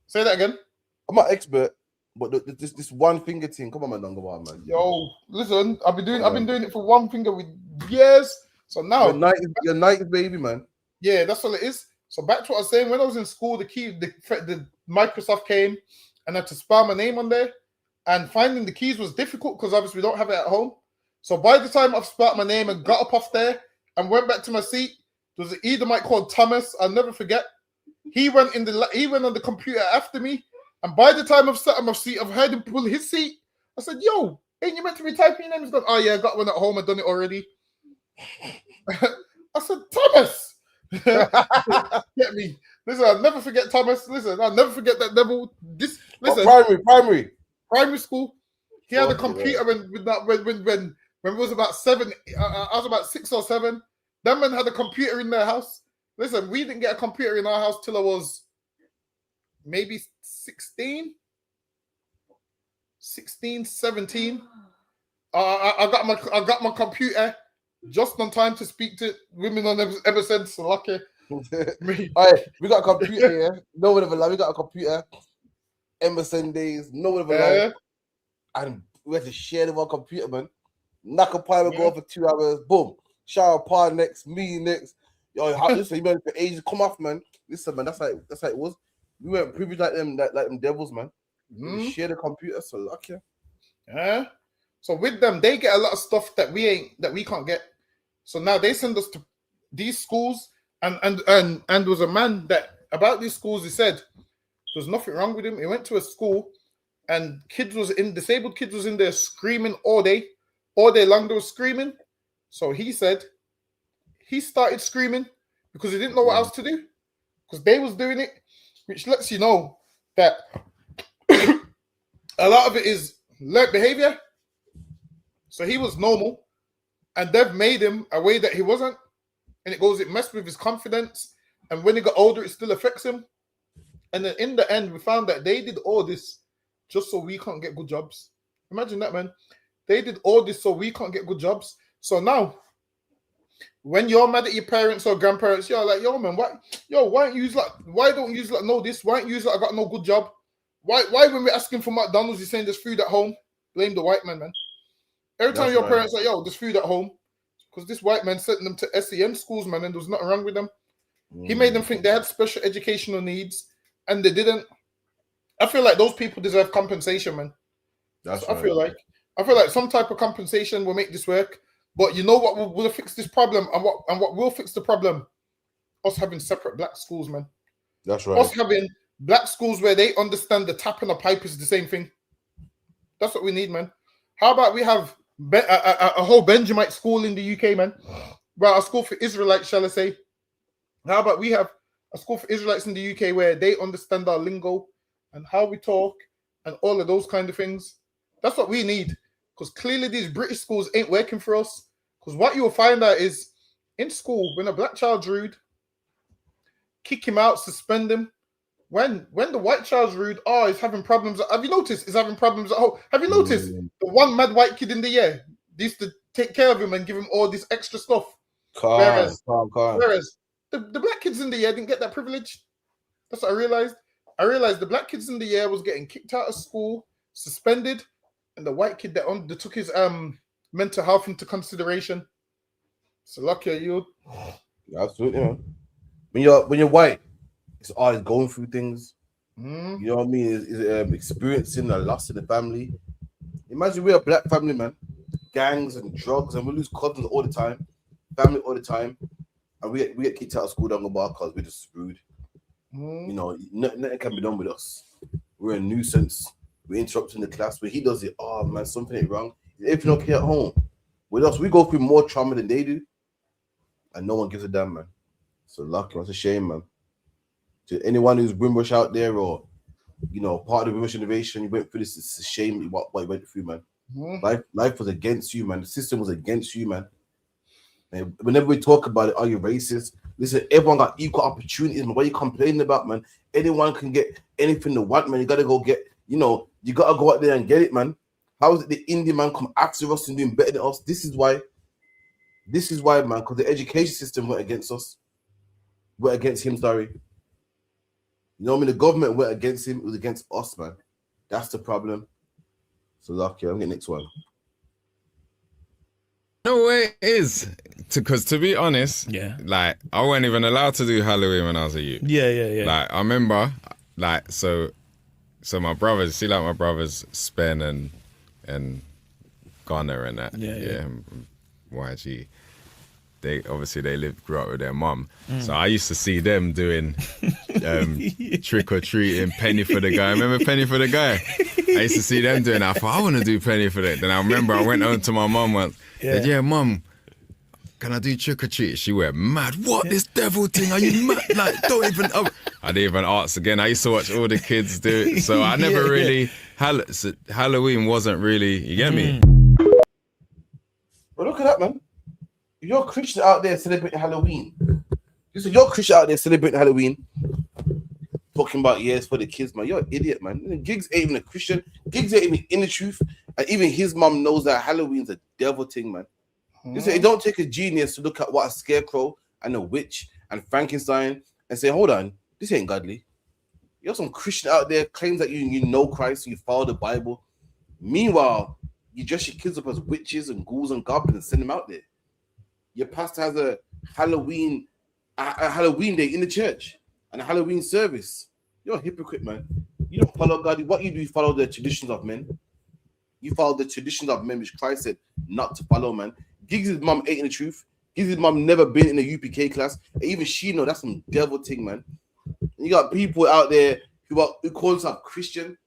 Say that again. I'm not expert, but this one finger thing. Come on, man, Dungabar, man. Yo, listen, I've been doing it for one finger with years. So now you're 90, baby, man. Yeah, that's all it is. So back to what I was saying. When I was in school, the Microsoft came, and I had to spell my name on there. And finding the keys was difficult because obviously we don't have it at home. So by the time I've spelled my name and got up off there and went back to my seat, there was an Edomite called Thomas. I'll never forget. He went on the computer after me. And by the time I've sat on my seat, I've heard him pull his seat. I said, yo, ain't you meant to be typing your name? He's gone, oh yeah, I got one at home, I done it already. I said, Thomas, get me. Listen, I'll never forget Thomas. Listen, I'll never forget that devil. Listen, primary school. He had a computer when it was about 7. I was about 6 or 7. That man had a computer in their house. Listen, we didn't get a computer in our house till I was maybe 16, 17. I got my computer just on time to speak to women on MSN. So lucky. All right, we got a computer here. No one ever lied. We got a computer. MSN days. No one ever lied. And we had to share the one computer, man. Knock a pie and go for 2 hours. Boom. Shower par next. Me next. Yo, listen, you been for ages. Come off, man. Listen, man. That's how it was. We weren't privileged like them devils, man. We share the computer. So lucky. Yeah. So with them, they get a lot of stuff that we can't get. So now they send us to these schools, and there was a man that about these schools. He said there's nothing wrong with him. He went to a school, and disabled kids was in there screaming all day long. They were screaming. So he said he started screaming because he didn't know what else to do because they was doing it, which lets you know that a lot of it is learned behavior. So he was normal, and they've made him a way that he wasn't, and it messed with his confidence. And when he got older, it still affects him. And then in the end, we found that they did all this just so we can't get good jobs. Imagine that, man. They did all this so we can't get good jobs. So now, when you're mad at your parents or grandparents, you're like, yo, man, why don't you know this? Why don't you use like I got no good job? Why when we're asking for McDonald's, you're saying there's food at home? Blame the white man. Every time your parents are like, yo, there's food at home, because this white man sent them to SEN schools, man, and there was nothing wrong with them. He made them think they had special educational needs, and they didn't. I feel like those people deserve compensation, man. I feel like some type of compensation will make this work. But you know what will fix this problem, and what will fix the problem? Us having separate black schools, man. That's right. Us having black schools where they understand the tap and the pipe is the same thing. That's what we need, man. How about we have a whole Benjamite school in the UK, man? Well, a school for Israelites, shall I say? How about we have a school for Israelites in the UK where they understand our lingo and how we talk and all of those kind of things? That's what we need, because clearly these British schools ain't working for us. Because what you'll find out is in school, when a black child's rude, kick him out, suspend him. When the white child's rude, he's having problems. Have you noticed he's having problems at home? Have you noticed the one mad white kid in the year? They used to take care of him and give him all this extra stuff. Whereas the black kids in the year didn't get that privilege. That's what I realized. I realized the black kids in the year was getting kicked out of school, suspended, and the white kid that took his mental health into consideration. So lucky you. Absolutely, man. When you're white, it's always going through things. You know what I mean? Is experiencing a loss in the family. Imagine we're a black family, man. Gangs and drugs, and we lose cousins all the time, family all the time, and we get kicked out of school down the bar because we're just screwed. You know, nothing can be done with us. We're a nuisance. We're interrupting the class. When he does it, oh man, something ain't wrong. If you're okay at home, with us, we go through more trauma than they do, and no one gives a damn, man. So lucky, it's a shame, man. To anyone who's Wimbush out there, or part of the Wimbush innovation, you went through this. It's a shame what you went through, man. Life was against you, man. The system was against you, man. And whenever we talk about it, are you racist? Listen, everyone got equal opportunities. Man. What are you complaining about, man? Anyone can get anything they want, man. You gotta go get. You gotta go out there and get it, man. How is it the Indian man come after us and doing better than us? This is why, man, because the education system went against us. Went against him, sorry. You know what I mean? The government went against him. It was against us, man. That's the problem. So lucky. I'm getting next one. No way it is. Because to be honest, like I wasn't even allowed to do Halloween when I was a youth. Yeah. Like I remember, like so my brothers, my brothers Spen and Ghana and that. Yeah. And YG. they grew up with their mum. So I used to see them doing trick or treating, penny for the guy. Remember penny for the guy? I used to see them doing that. I thought I want to do penny for that. Then I remember I went home to my mum once. Said, yeah, mum, can I do trick or treat? She went mad. What, this devil thing? Are you mad? Like, don't even. I didn't even ask again. I used to watch all the kids do it. So I never really. Halloween wasn't really. You get me? But look at that, man. You're a Christian out there celebrating Halloween. Listen, you're a Christian out there celebrating Halloween. Talking about, it's for the kids, man. You're an idiot, man. Giggs ain't even a Christian. Giggs ain't even in the truth. And even his mum knows that Halloween's a devil thing, man. Listen, it don't take a genius to look at what a scarecrow and a witch and Frankenstein and say, hold on, this ain't godly. You're some Christian out there claims that you know Christ, you follow the Bible. Meanwhile, you dress your kids up as witches and ghouls and goblins and send them out there. Your pastor has a Halloween day in the church and a Halloween service. You're a hypocrite, man. You don't follow God. What you do, you follow the traditions of men. You follow the traditions of men, which Christ said not to follow, man. Giggs' mum ain't in the truth. Giggs' mum never been in a UPK class. And even she know that's some devil thing, man. And you got people out there who call themselves Christian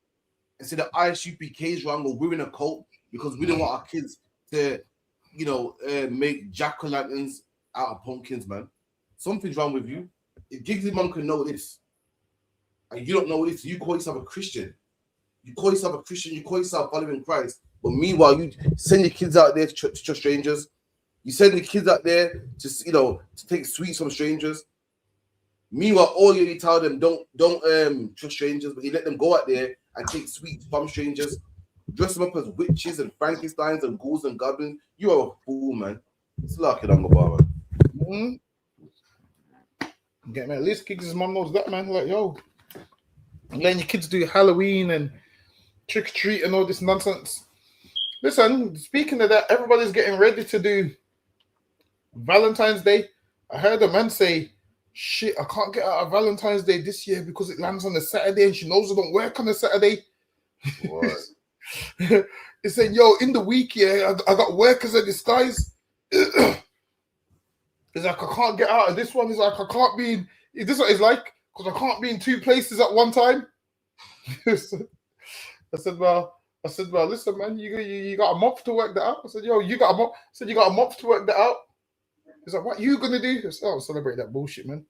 and say the ISUPK is wrong or we're in a cult because we don't want our kids to, make jack-o'-lanterns out of pumpkins, man. Something's wrong with you. If Giggs' mum can know this, and you don't know this, you call yourself a Christian. You call yourself a Christian, you call yourself following Christ. But meanwhile, you send your kids out there to trust strangers. You send the kids out there to take sweets from strangers. Meanwhile, all you tell them don't trust strangers, but you let them go out there and take sweets from strangers, dress them up as witches and Frankensteins and ghouls and goblins. You are a fool, man. It's like it on the bar, man. Get me at least Giggs' mom knows that, man. Like, yo, letting your kids do Halloween and trick or treat and all this nonsense. Listen, speaking of that, everybody's getting ready to do Valentine's Day. I heard a man say, shit, I can't get out of Valentine's Day this year because it lands on a Saturday and she knows I don't work on a Saturday. What? He said, yo, in the week, I got work as a disguise. He's like, I can't get out of this one. He's like, I can't be in, is this what it's like? Because I can't be in two places at one time. I said, well, listen, man, you got a month to work that out. I said, yo, you got a month to work that out. He's like, what you gonna do? I said, I don't celebrate that bullshit, man.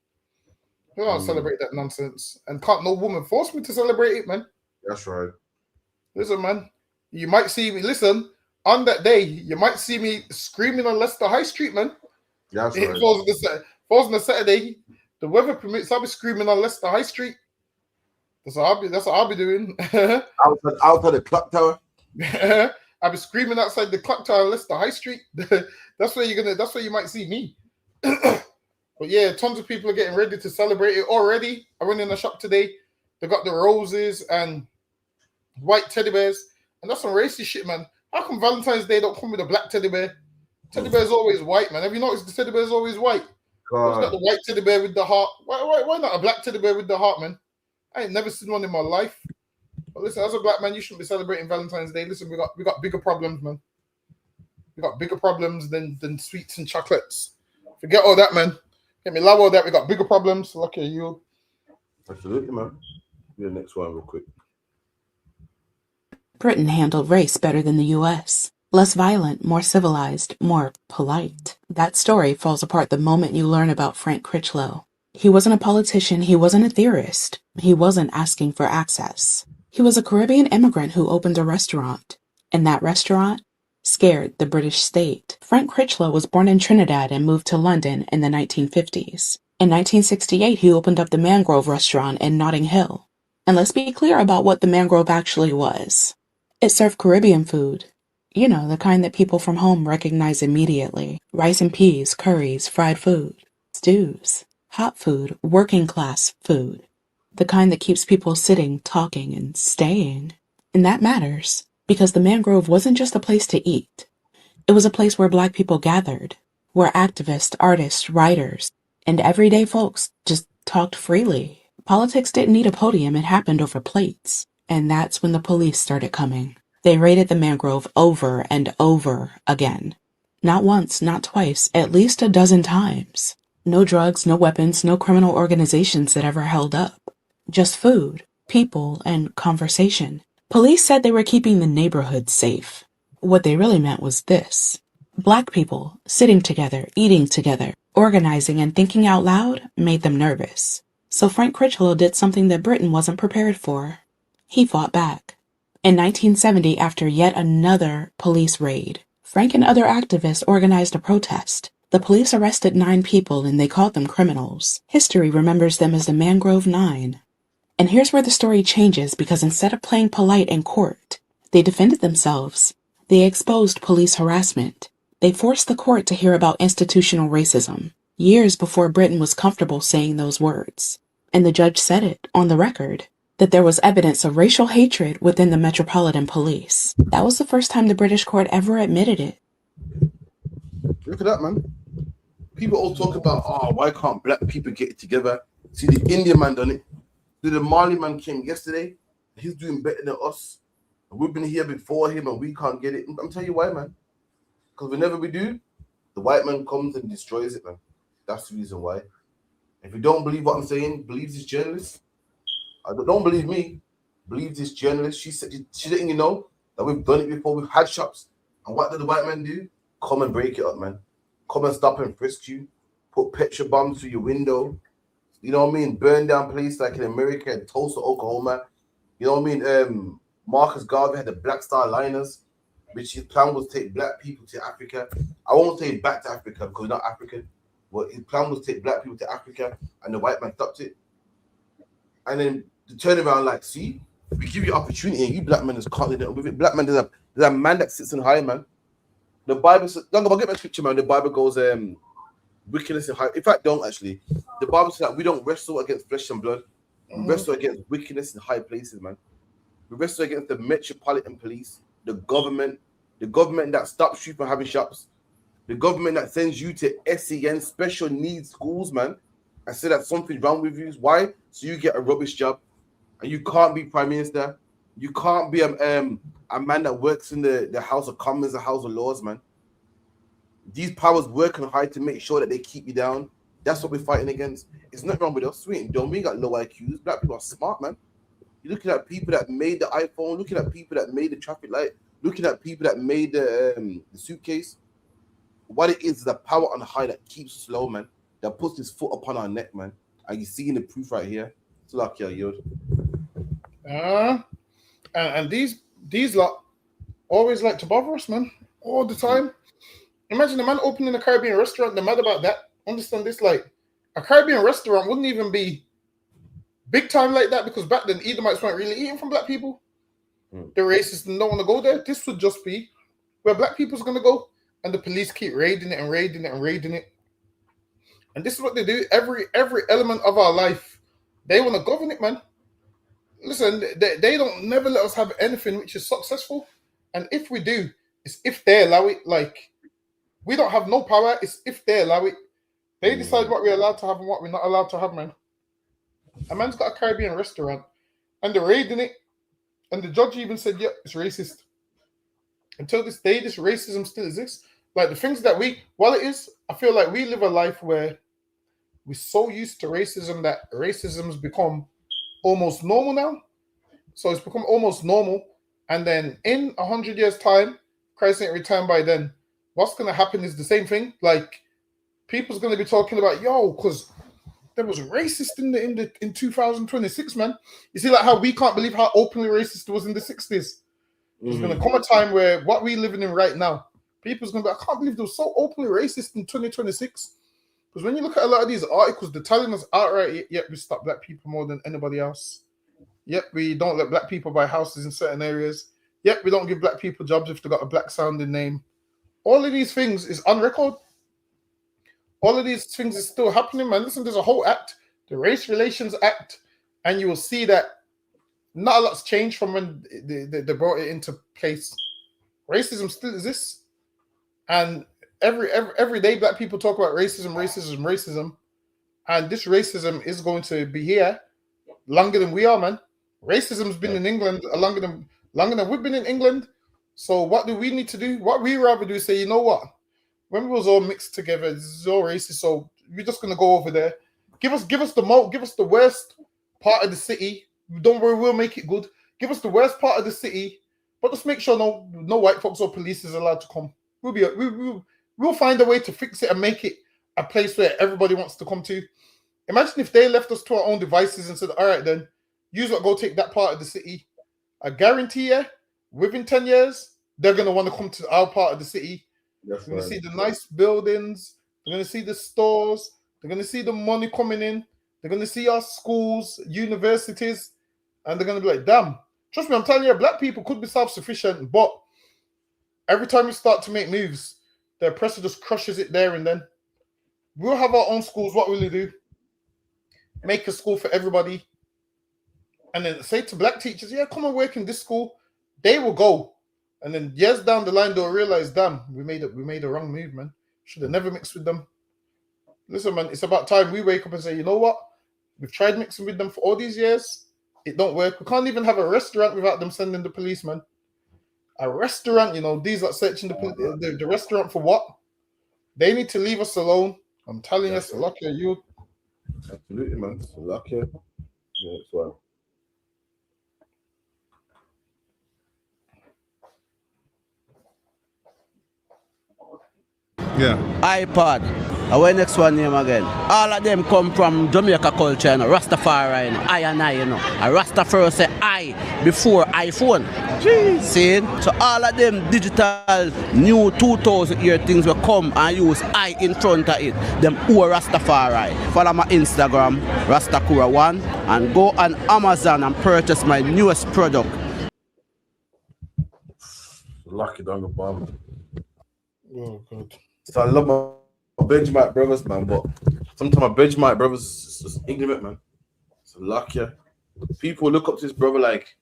I don't celebrate that nonsense. And can't no woman force me to celebrate it, man. That's right. Listen, man, you might see me, on that day, you might see me screaming on Leicester High Street, man. That's It right. falls on a Saturday. The weather permits, I'll be screaming on Leicester High Street. That's what I'll be doing. outside the clock tower. I'll be screaming outside the clock tower on Leicester High Street. That's where you might see me. But yeah, tons of people are getting ready to celebrate it already. I went in the shop today. They got the roses and white teddy bears. And that's some racist shit, man. How come Valentine's Day don't come with a black teddy bear? Teddy bear's always white, man. Have you noticed the teddy bear's always white? It's got the white teddy bear with the heart. Why not a black teddy bear with the heart, man? I ain't never seen one in my life. But listen, as a black man, you shouldn't be celebrating Valentine's Day. Listen, we got bigger problems, man. We got bigger problems than sweets and chocolates. Forget all that, man. Get me love all that. We got bigger problems. Lucky you. Absolutely, man. The next one real quick. Britain handled race better than the US. Less violent, more civilized, more polite. That story falls apart the moment you learn about Frank Critchlow. He wasn't a politician, he wasn't a theorist. He wasn't asking for access. He was a Caribbean immigrant who opened a restaurant. And that restaurant scared the British state. Frank Critchlow was born in Trinidad and moved to London in the 1950s. In 1968, he opened up the Mangrove restaurant in Notting Hill. And let's be clear about what the Mangrove actually was. It served Caribbean food. You know, the kind that people from home recognize immediately. Rice and peas, curries, fried food, stews, hot food, working class food. The kind that keeps people sitting, talking, and staying. And that matters, because the Mangrove wasn't just a place to eat. It was a place where Black people gathered, where activists, artists, writers, and everyday folks just talked freely. Politics didn't need a podium, it happened over plates. And that's when the police started coming. They raided the Mangrove over and over again. Not once, not twice, at least a dozen times. No drugs, no weapons, no criminal organizations that ever held up. Just food, people, and conversation. Police said they were keeping the neighborhood safe. What they really meant was this. Black people, sitting together, eating together, organizing and thinking out loud made them nervous. So Frank Critchlow did something that Britain wasn't prepared for. He fought back. In 1970, after yet another police raid, Frank and other activists organized a protest. The police arrested 9 people and they called them criminals. History remembers them as the Mangrove 9. And here's where the story changes, because instead of playing polite in court, they defended themselves. They exposed police harassment. They forced the court to hear about institutional racism, years before Britain was comfortable saying those words. And the judge said it, on the record, that there was evidence of racial hatred within the Metropolitan Police. That was the first time the British court ever admitted it. Look at that, man. People all talk about, why can't black people get it together? See, the Indian man done it. The Mali man came yesterday. He's doing better than us. We've been here before him and we can't get it. I'm telling you why, man. Because whenever we do, the white man comes and destroys it, man. That's the reason why. If you don't believe what I'm saying, believe this journalist. Don't believe me. Believe this journalist. She's letting you know that we've done it before. We've had shops. And what did the white man do? Come and break it up, man. Come and stop and frisk you. Put petrol bombs through your window. You know what I mean? Burn down places like in America and Tulsa, Oklahoma. You know what I mean? Marcus Garvey had the Black Star Liners, which his plan was to take black people to Africa. I won't say back to Africa because we're not African. But his plan was to take black people to Africa, and the white man stopped it. And then to turn around like, see, we give you opportunity, and you black men just can't do with it. Black man, there's a man that sits in high, man. The Bible says, don't go get my scripture, man. The Bible goes, wickedness in high. In fact, don't actually. The Bible says that we don't wrestle against flesh and blood. We wrestle against wickedness in high places, man. We wrestle against the Metropolitan Police, the government that stops you from having shops, the government that sends you to SEN, special needs schools, man, and say that something's wrong with you. Why? So you get a rubbish job, and you can't be prime minister. You can't be a man that works in the House of Commons, the House of Lords, man. These powers work on high to make sure that they keep you down. That's what we're fighting against. It's not wrong with us. We ain't got low IQs. Black people are smart, man. You're looking at people that made the iPhone, looking at people that made the traffic light, looking at people that made the suitcase. What it is the power on high that keeps us low, man. That puts his foot upon our neck, man. And you see in the proof right here. It's like Yod. And these lot always like to bother us, man, all the time. Imagine a man opening a Caribbean restaurant. They're mad about that. Understand this? Like, a Caribbean restaurant wouldn't even be big time like that because back then Edomites weren't really eating from black people. The racists don't want to go there. This would just be where black people's going to go, and the police keep raiding it and raiding it and raiding it. And this is what they do. Every element of our life, they want to govern it, man. Listen, they don't never let us have anything which is successful. And if we do, it's if they allow it. Like, we don't have no power. It's if they allow it. They decide what we're allowed to have and what we're not allowed to have, man. A man's got a Caribbean restaurant and they're raiding it. And the judge even said, yeah, it's racist. Until this day, this racism still exists. Like the things that while it is, I feel like we live a life where we're so used to racism that racism's become almost normal now. So it's become almost normal. And then in 100 years' time, Christ ain't returned by then, what's going to happen is the same thing. Like, people's going to be talking about, because there was racist in 2026, man. You see, like how we can't believe how openly racist it was in the 60s. There's going to come a time where what we're living in right now, people's going to be, I can't believe they were so openly racist in 2026. Because when you look at a lot of these articles, they're telling us outright, yep, we stop black people more than anybody else. Yep, we don't let black people buy houses in certain areas. Yep, we don't give black people jobs if they got a black sounding name. All of these things is on record. All of these things is still happening, man. Listen, there's a whole act, the Race Relations Act, and you will see that not a lot's changed from when they brought it into place. Racism still exists. And every day black people talk about racism. And this racism is going to be here longer than we are, man. Racism's been in England longer than we've been in England. So what do we need to do? What we rather do is say, you know what? when we was all mixed together, it's all racist. So we're just gonna go over there. Give us the worst part of the city. Don't worry, we'll make it good. Give us the worst part of the city, but just make sure no white folks or police is allowed to come. We'll find a way to fix it and make it a place where everybody wants to come to. Imagine if they left us to our own devices and said, all right, then, you go take that part of the city. I guarantee you, within 10 years, they're going to want to come to our part of the city. They're going to see the nice buildings. They're going to see the stores. They're going to see the money coming in. They're going to see our schools, universities, and they're going to be like, damn. Trust me, I'm telling you, black people could be self-sufficient, but every time we start to make moves, the oppressor just crushes it there and then. We'll have our own schools. What will we do? Make a school for everybody. And then say to black teachers, yeah, come and work in this school. They will go. And then years down the line, they'll realize, damn, we made a wrong move, man. Should have never mixed with them. Listen, man, it's about time we wake up and say, you know what? We've tried mixing with them for all these years. It don't work. We can't even have a restaurant without them sending the policeman. A restaurant, these are searching the restaurant for what? They need to leave us alone. I'm telling you, Salakia, you. Absolutely, man. Salakia. Yeah, it's well. Yeah. iPod. Our next one name again. All of them come from Jamaica culture, Rastafari, I and I, A Rastafari say I before iPhone. Jeez. See? So all of them digital new 2000 year things will come and use I in front of it. Them who are Rastafari. Follow my Instagram, Rastakura1, and go on Amazon and purchase my newest product. Lucky down the bottom. Oh, God. So I love my Benjamite brothers, man, but sometimes my Benjamite brothers is just ignorant, man. So lucky. People look up to this brother like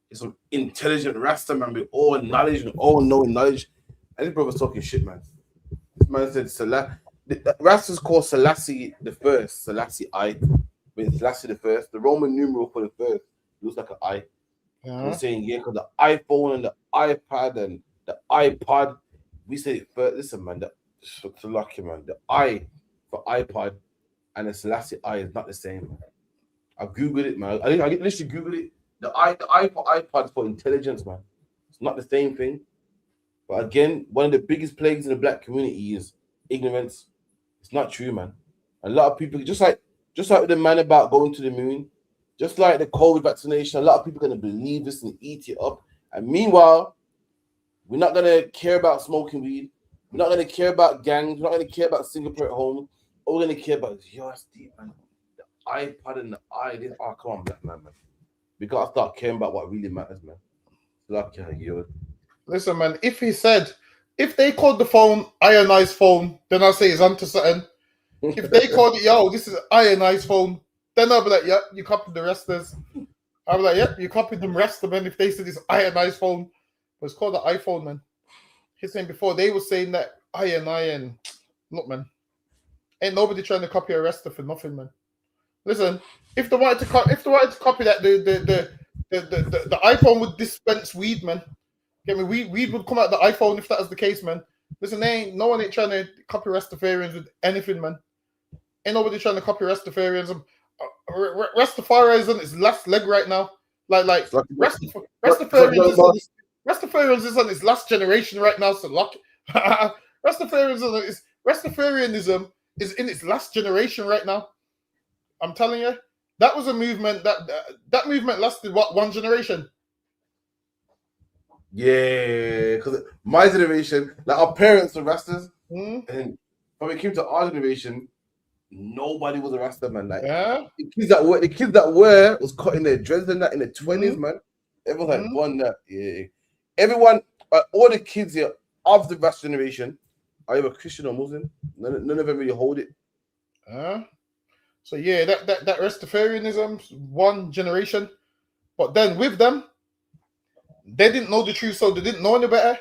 he's some intelligent Rasta, man, with all knowledge and all knowing knowledge. And this brother's talking shit, man. This man said Rasta's called Selassie the First, Selassie I. With Selassie the First, the Roman numeral for the first looks like an I. Yeah. I'm saying, yeah, because the iPhone and the iPad and the iPod, we said it first. Listen, man, so lucky, man. The I for iPod and the Selassie I is not the same. I googled it, man. I literally googled it. The I for iPod for intelligence, man. It's not the same thing. But again, one of the biggest plagues in the black community is ignorance. It's not true, man. A lot of people, just like the man about going to the moon, just like the COVID vaccination, a lot of people are going to believe this and eat it up. And meanwhile, we're not going to care about smoking weed. We're not going to care about gangs. We're not going to care about single parent homes. All we're going to care about is USD, man. The iPod and the I. Oh, come on, black man. We got to start caring about what really matters, man. Listen, man, if they called the phone ionized phone, then I'll say it's onto something. If they called it, yo, this is ionized phone, then I'll be like, yep, you copied the resters. I'll be like, yep, you copied them rest, man, if they said it's ionized phone. But it's called the iPhone, man. He's saying before, they were saying that iron. Look, man, ain't nobody trying to copy a rester for nothing, man. Listen, if they wanted to copy that, the iPhone would dispense weed, man. Get me? Weed would come out the iPhone if that was the case, man. Listen, no one ain't trying to copy Rastafarians with anything, man. Ain't nobody trying to copy Rastafarianism. Rastafarianism is last leg right now. Like Rastafarianism is on its last generation right now. So Rastafarianism is in its last generation right now. I'm telling you, that was a movement that movement lasted what, one generation? Yeah, because my generation, like our parents were Rastas, and when it came to our generation, nobody was a Rasta, man. Like the kids that were was cutting their dreads and that in the 20s, man. Everyone had one that, yeah. Everyone, all the kids here of the Rasta generation are either Christian or Muslim. None of them really hold it. So yeah, that Rastafarianism, one generation, but then with them, they didn't know the truth, so they didn't know any better.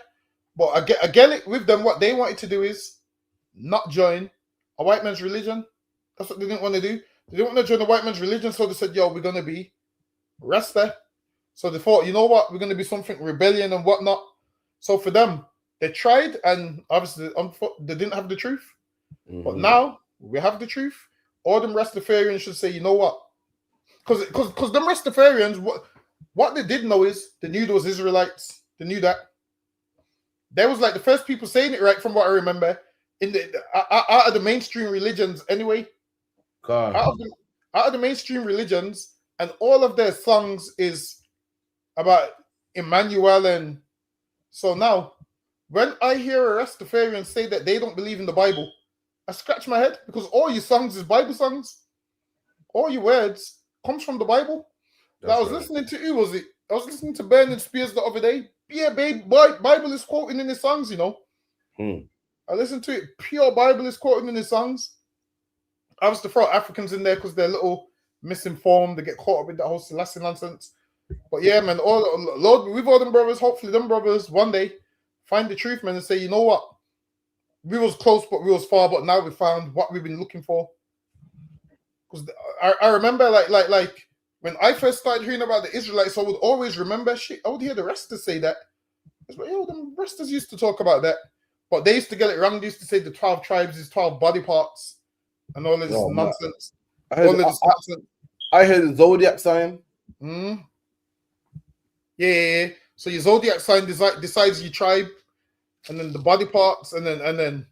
But again, with them, what they wanted to do is not join a white man's religion. That's what they didn't want to do. They didn't want to join a white man's religion, so they said, yo, we're going to be Rasta. So they thought, you know what, we're going to be something rebellion and whatnot. So for them, They tried, and obviously they didn't have the truth. But now we have the truth. All them Rastafarians should say, you know what? Because them Rastafarians, what they did know is they knew there was Israelites. They knew that. They was like the first people saying it, right? From what I remember, in the out of the mainstream religions, anyway. God. Out of the mainstream religions, and all of their songs is about Emmanuel, and so now when I hear a Rastafarian say that they don't believe in the Bible, I scratch my head because all your songs is Bible songs. All your words comes from the Bible. I was listening to who was it? I was listening to Bernard Spears the other day. Yeah, babe, Bible is quoting in his songs, you know. I listened to it. Pure Bible is quoting in his songs. I was to throw Africans in there because they're a little misinformed. They get caught up in that whole Selassie nonsense. But yeah, man, Lord, with all them brothers, hopefully them brothers one day find the truth, man, and say, you know what? We was close, but we was far, but now we found what we've been looking for. Because I remember, like when I first started hearing about the Israelites, I would always remember shit. I would hear the Rastas say that. It's like, yo, them Rastas used to talk about that, but they used to get it wrong. They used to say the 12 tribes is 12 body parts and all this nonsense. I heard the zodiac sign. Yeah. So your zodiac sign decides your tribe, and then the body parts, and then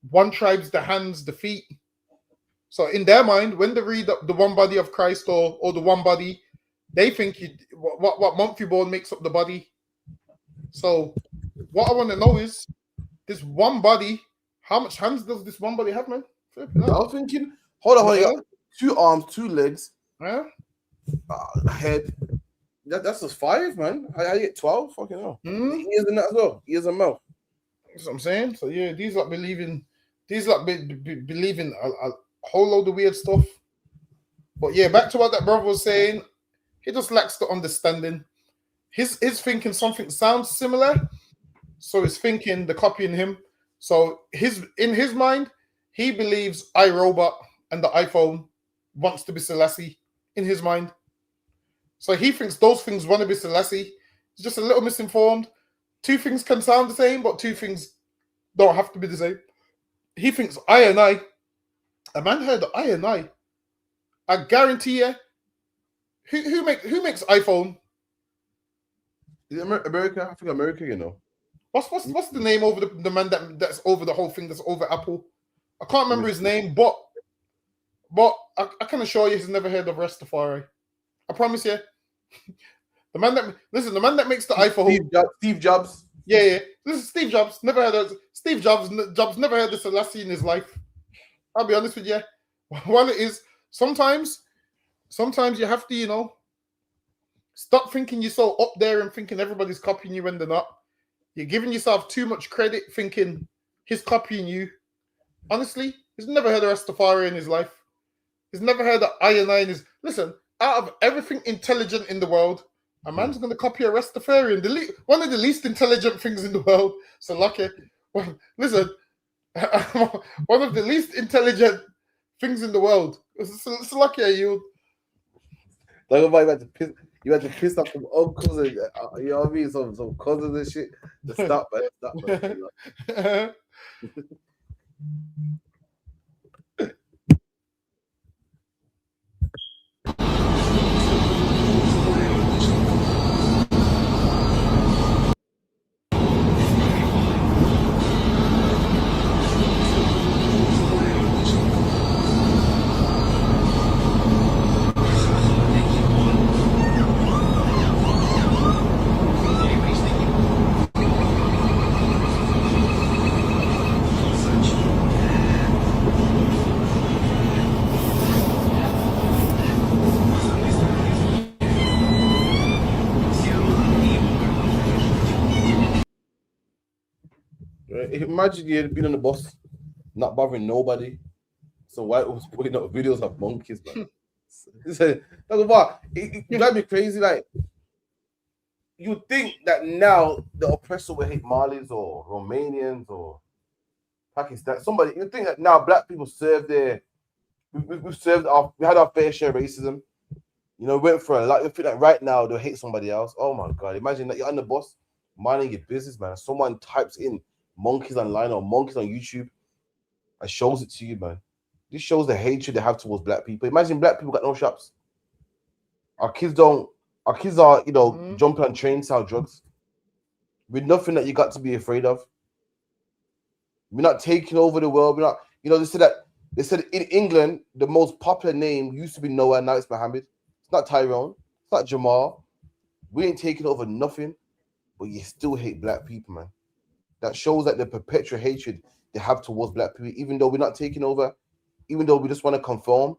one tribe's the hands, the feet. So in their mind, when they read the one body of Christ or the one body, they think what month you're born makes up the body. So what I want to know is this one body, how much hands does this one body have, man? I was thinking, hold on. 2 arms, 2 legs, head. That's just 5, man. I get 12. Fucking hell. Ears and that as well. Ears and mouth. That's what I'm saying. So yeah, these like believing a whole load of weird stuff. But yeah, back to what that brother was saying. He just lacks the understanding. His thinking something sounds similar, so he's thinking they're copying him. So in his mind, he believes iRobot and the iPhone wants to be Selassie in his mind. So he thinks those things want to be Selassie. He's just a little misinformed. 2 things can sound the same, but 2 things don't have to be the same. He thinks I and I. A man heard I and I guarantee you. Who makes iPhone? Is it America? I think America, you know. What's the name over the man that's over the whole thing, that's over Apple? I can't remember his name, but I can assure you he's never heard of Rastafari. I promise you. The man that makes the iPhone. Steve Jobs. Yeah. This is Steve Jobs. Never heard of Steve Jobs. Jobs never heard of Selassie in his life. I'll be honest with you. While it is, sometimes you have to, you know, stop thinking you're so up there and thinking everybody's copying you when they're not. You're giving yourself too much credit thinking he's copying you. Honestly, he's never heard of Rastafari in his life. He's never heard of I and I in his... Listen, out of everything intelligent in the world, a man's going to copy a Rastafarian. One of the least intelligent things in the world. So lucky. Well, listen, one of the least intelligent things in the world. It's lucky you. Like about you had to piss off some uncles and you know what I mean, some cousins and shit. To stop, man. Imagine you had been on the bus, not bothering nobody. So why was putting up videos of monkeys, man? That's what it drives me crazy. Like, you think that now the oppressor will hate Malis or Romanians or Pakistan, somebody. You think that now black people serve their, we had our fair share of racism. You know, went for a lot. You think that right now they'll hate somebody else. Oh my God! Imagine that you're on the bus, minding your business, man. Someone types in monkeys online or monkeys on YouTube and shows it to you, man. This shows the hatred they have towards black people. Imagine black people got no shops. Our kids are, jumping on trains, sell drugs. With nothing that you got to be afraid of. We're not taking over the world. We're not, they said in England, the most popular name used to be Noah, now it's Muhammad. It's not Tyrone, it's not Jamal. We ain't taking over nothing, but you still hate black people, man. That shows that the perpetual hatred they have towards black people, even though we're not taking over, even though we just want to conform,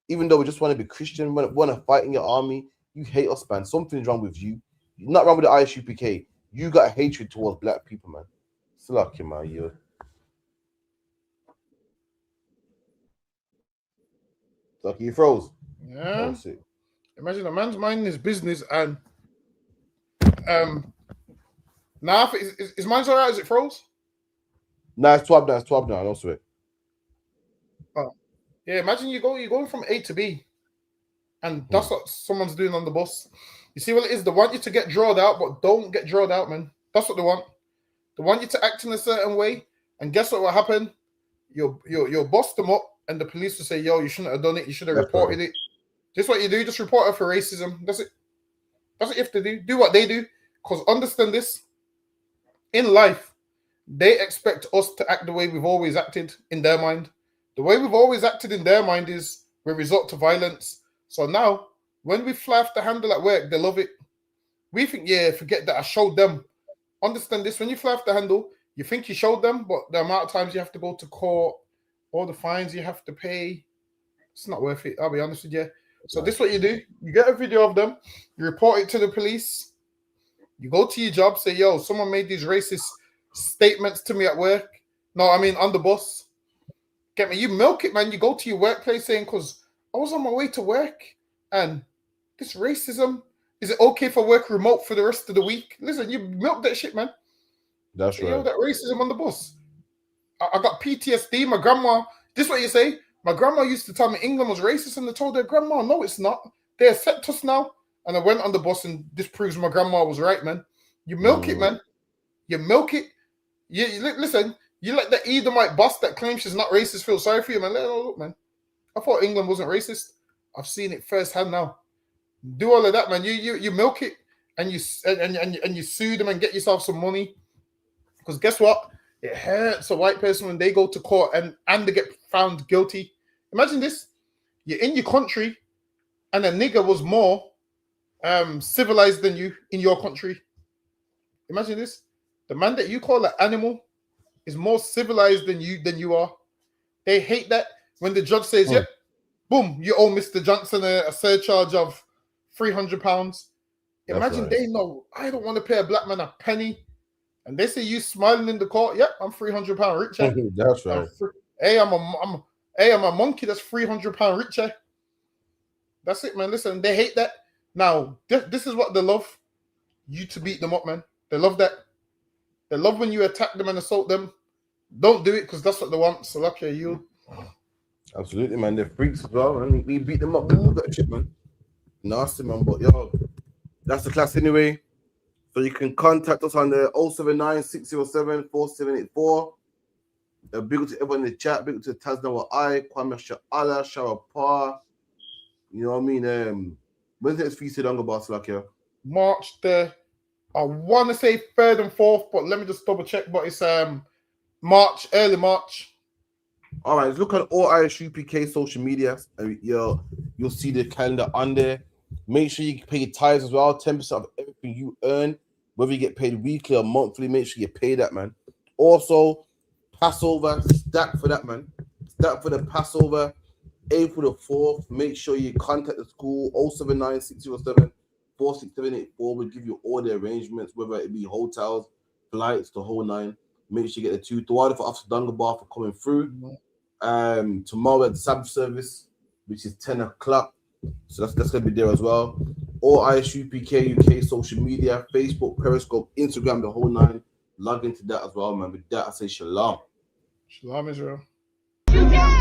even though we just want to be Christian, want to fight in your army, you hate us, man. Something's wrong with you. You're not wrong with the ISUPK. You got hatred towards black people, man. It's lucky, man. You. Lucky you froze. Yeah. Imagine a man's minding his business and now is mine's alright? Is it froze? Nah, it's 12 now. It's 12 now. Don't sweat. Oh, yeah. Imagine you're going from A to B, and that's what someone's doing on the bus. You see what it is? They want you to get drawed out, but don't get drawed out, man. That's what they want. They want you to act in a certain way, and guess what will happen? You'll bust them up, and the police will say, "Yo, you shouldn't have done it. You should have reported it." This is what you do. Just report her for racism. That's it. That's what you have to do. Do what they do. Because understand this. In life, they expect us to act the way we've always acted in their mind. The way we've always acted in their mind is we resort to violence. So now, when we fly off the handle at work, they love it. We think, yeah, forget that I showed them. Understand this. When you fly off the handle, you think you showed them, but the amount of times you have to go to court, all the fines you have to pay, it's not worth it. I'll be honest with you. So this is what you do. You get a video of them. You report it to the police. You go to your job, say, yo, someone made these racist statements to me at work. No, I mean on the bus. Get me? You milk it, man. You go to your workplace saying, because I was on my way to work and this racism, is it okay if I work remote for the rest of the week? Listen, you milk that shit, man. That's right. Yo, that racism on the bus. I got PTSD. My grandma, this is what you say. My grandma used to tell me England was racist, and I told her, Grandma, no, it's not. They accept us now. And I went on the bus, and this proves my grandma was right, man. You milk it, man. You milk it. Listen, you let the Edomite boss that claims she's not racist feel sorry for you, man. Let her look, man. I thought England wasn't racist. I've seen it firsthand now. Do all of that, man. You milk it, and you sue them and get yourself some money. Because guess what? It hurts a white person when they go to court and they get found guilty. Imagine this. You're in your country and a nigger was more civilized than you in your country. Imagine this. The man that you call an animal is more civilized than you are. They hate that when the judge says, yep, boom, you owe Mr. Johnson a surcharge of £300. Imagine right. They know I don't want to pay a black man a penny. And they say you smiling in the court. Yep, I'm £300 richer. That's right. I'm a monkey that's £300 richer. That's it, man. Listen, they hate that. Now, this is what they love. You to beat them up, man. They love that. They love when you attack them and assault them. Don't do it because that's what they want. So lucky you. Absolutely, man. They're freaks as well, man. We beat them up. All that shit, man. Nasty, man. But yo, that's the class anyway. So you can contact us on the 079-607-4784. Big up to everyone in the chat. Big up to Tasna I, Kwame Sha'ala, Sharapar. You know what I mean? When's the next feast on the boss, like here? March the, I want to say 3rd and 4th, but let me just double check. But it's March, early March. All right, look at all ISUPK social media. You'll see the calendar on there. Make sure you pay your tithes as well. 10% of everything you earn, whether you get paid weekly or monthly, make sure you pay that, man. Also, Passover, stack for that, man. Stack for the Passover, April the 4th. Make sure you contact the school, 079-607-46784. We'll give you all the arrangements, whether it be hotels, flights, the whole nine. Make sure you get the two. Tawada for Officer Dungabar for coming through. Tomorrow at the Sabbath service, which is 10 o'clock. So that's going to be there as well. All ISUPK UK social media, Facebook, Periscope, Instagram, the whole nine. Log into that as well, man. With that, I say shalom. Shalom, Israel. UK.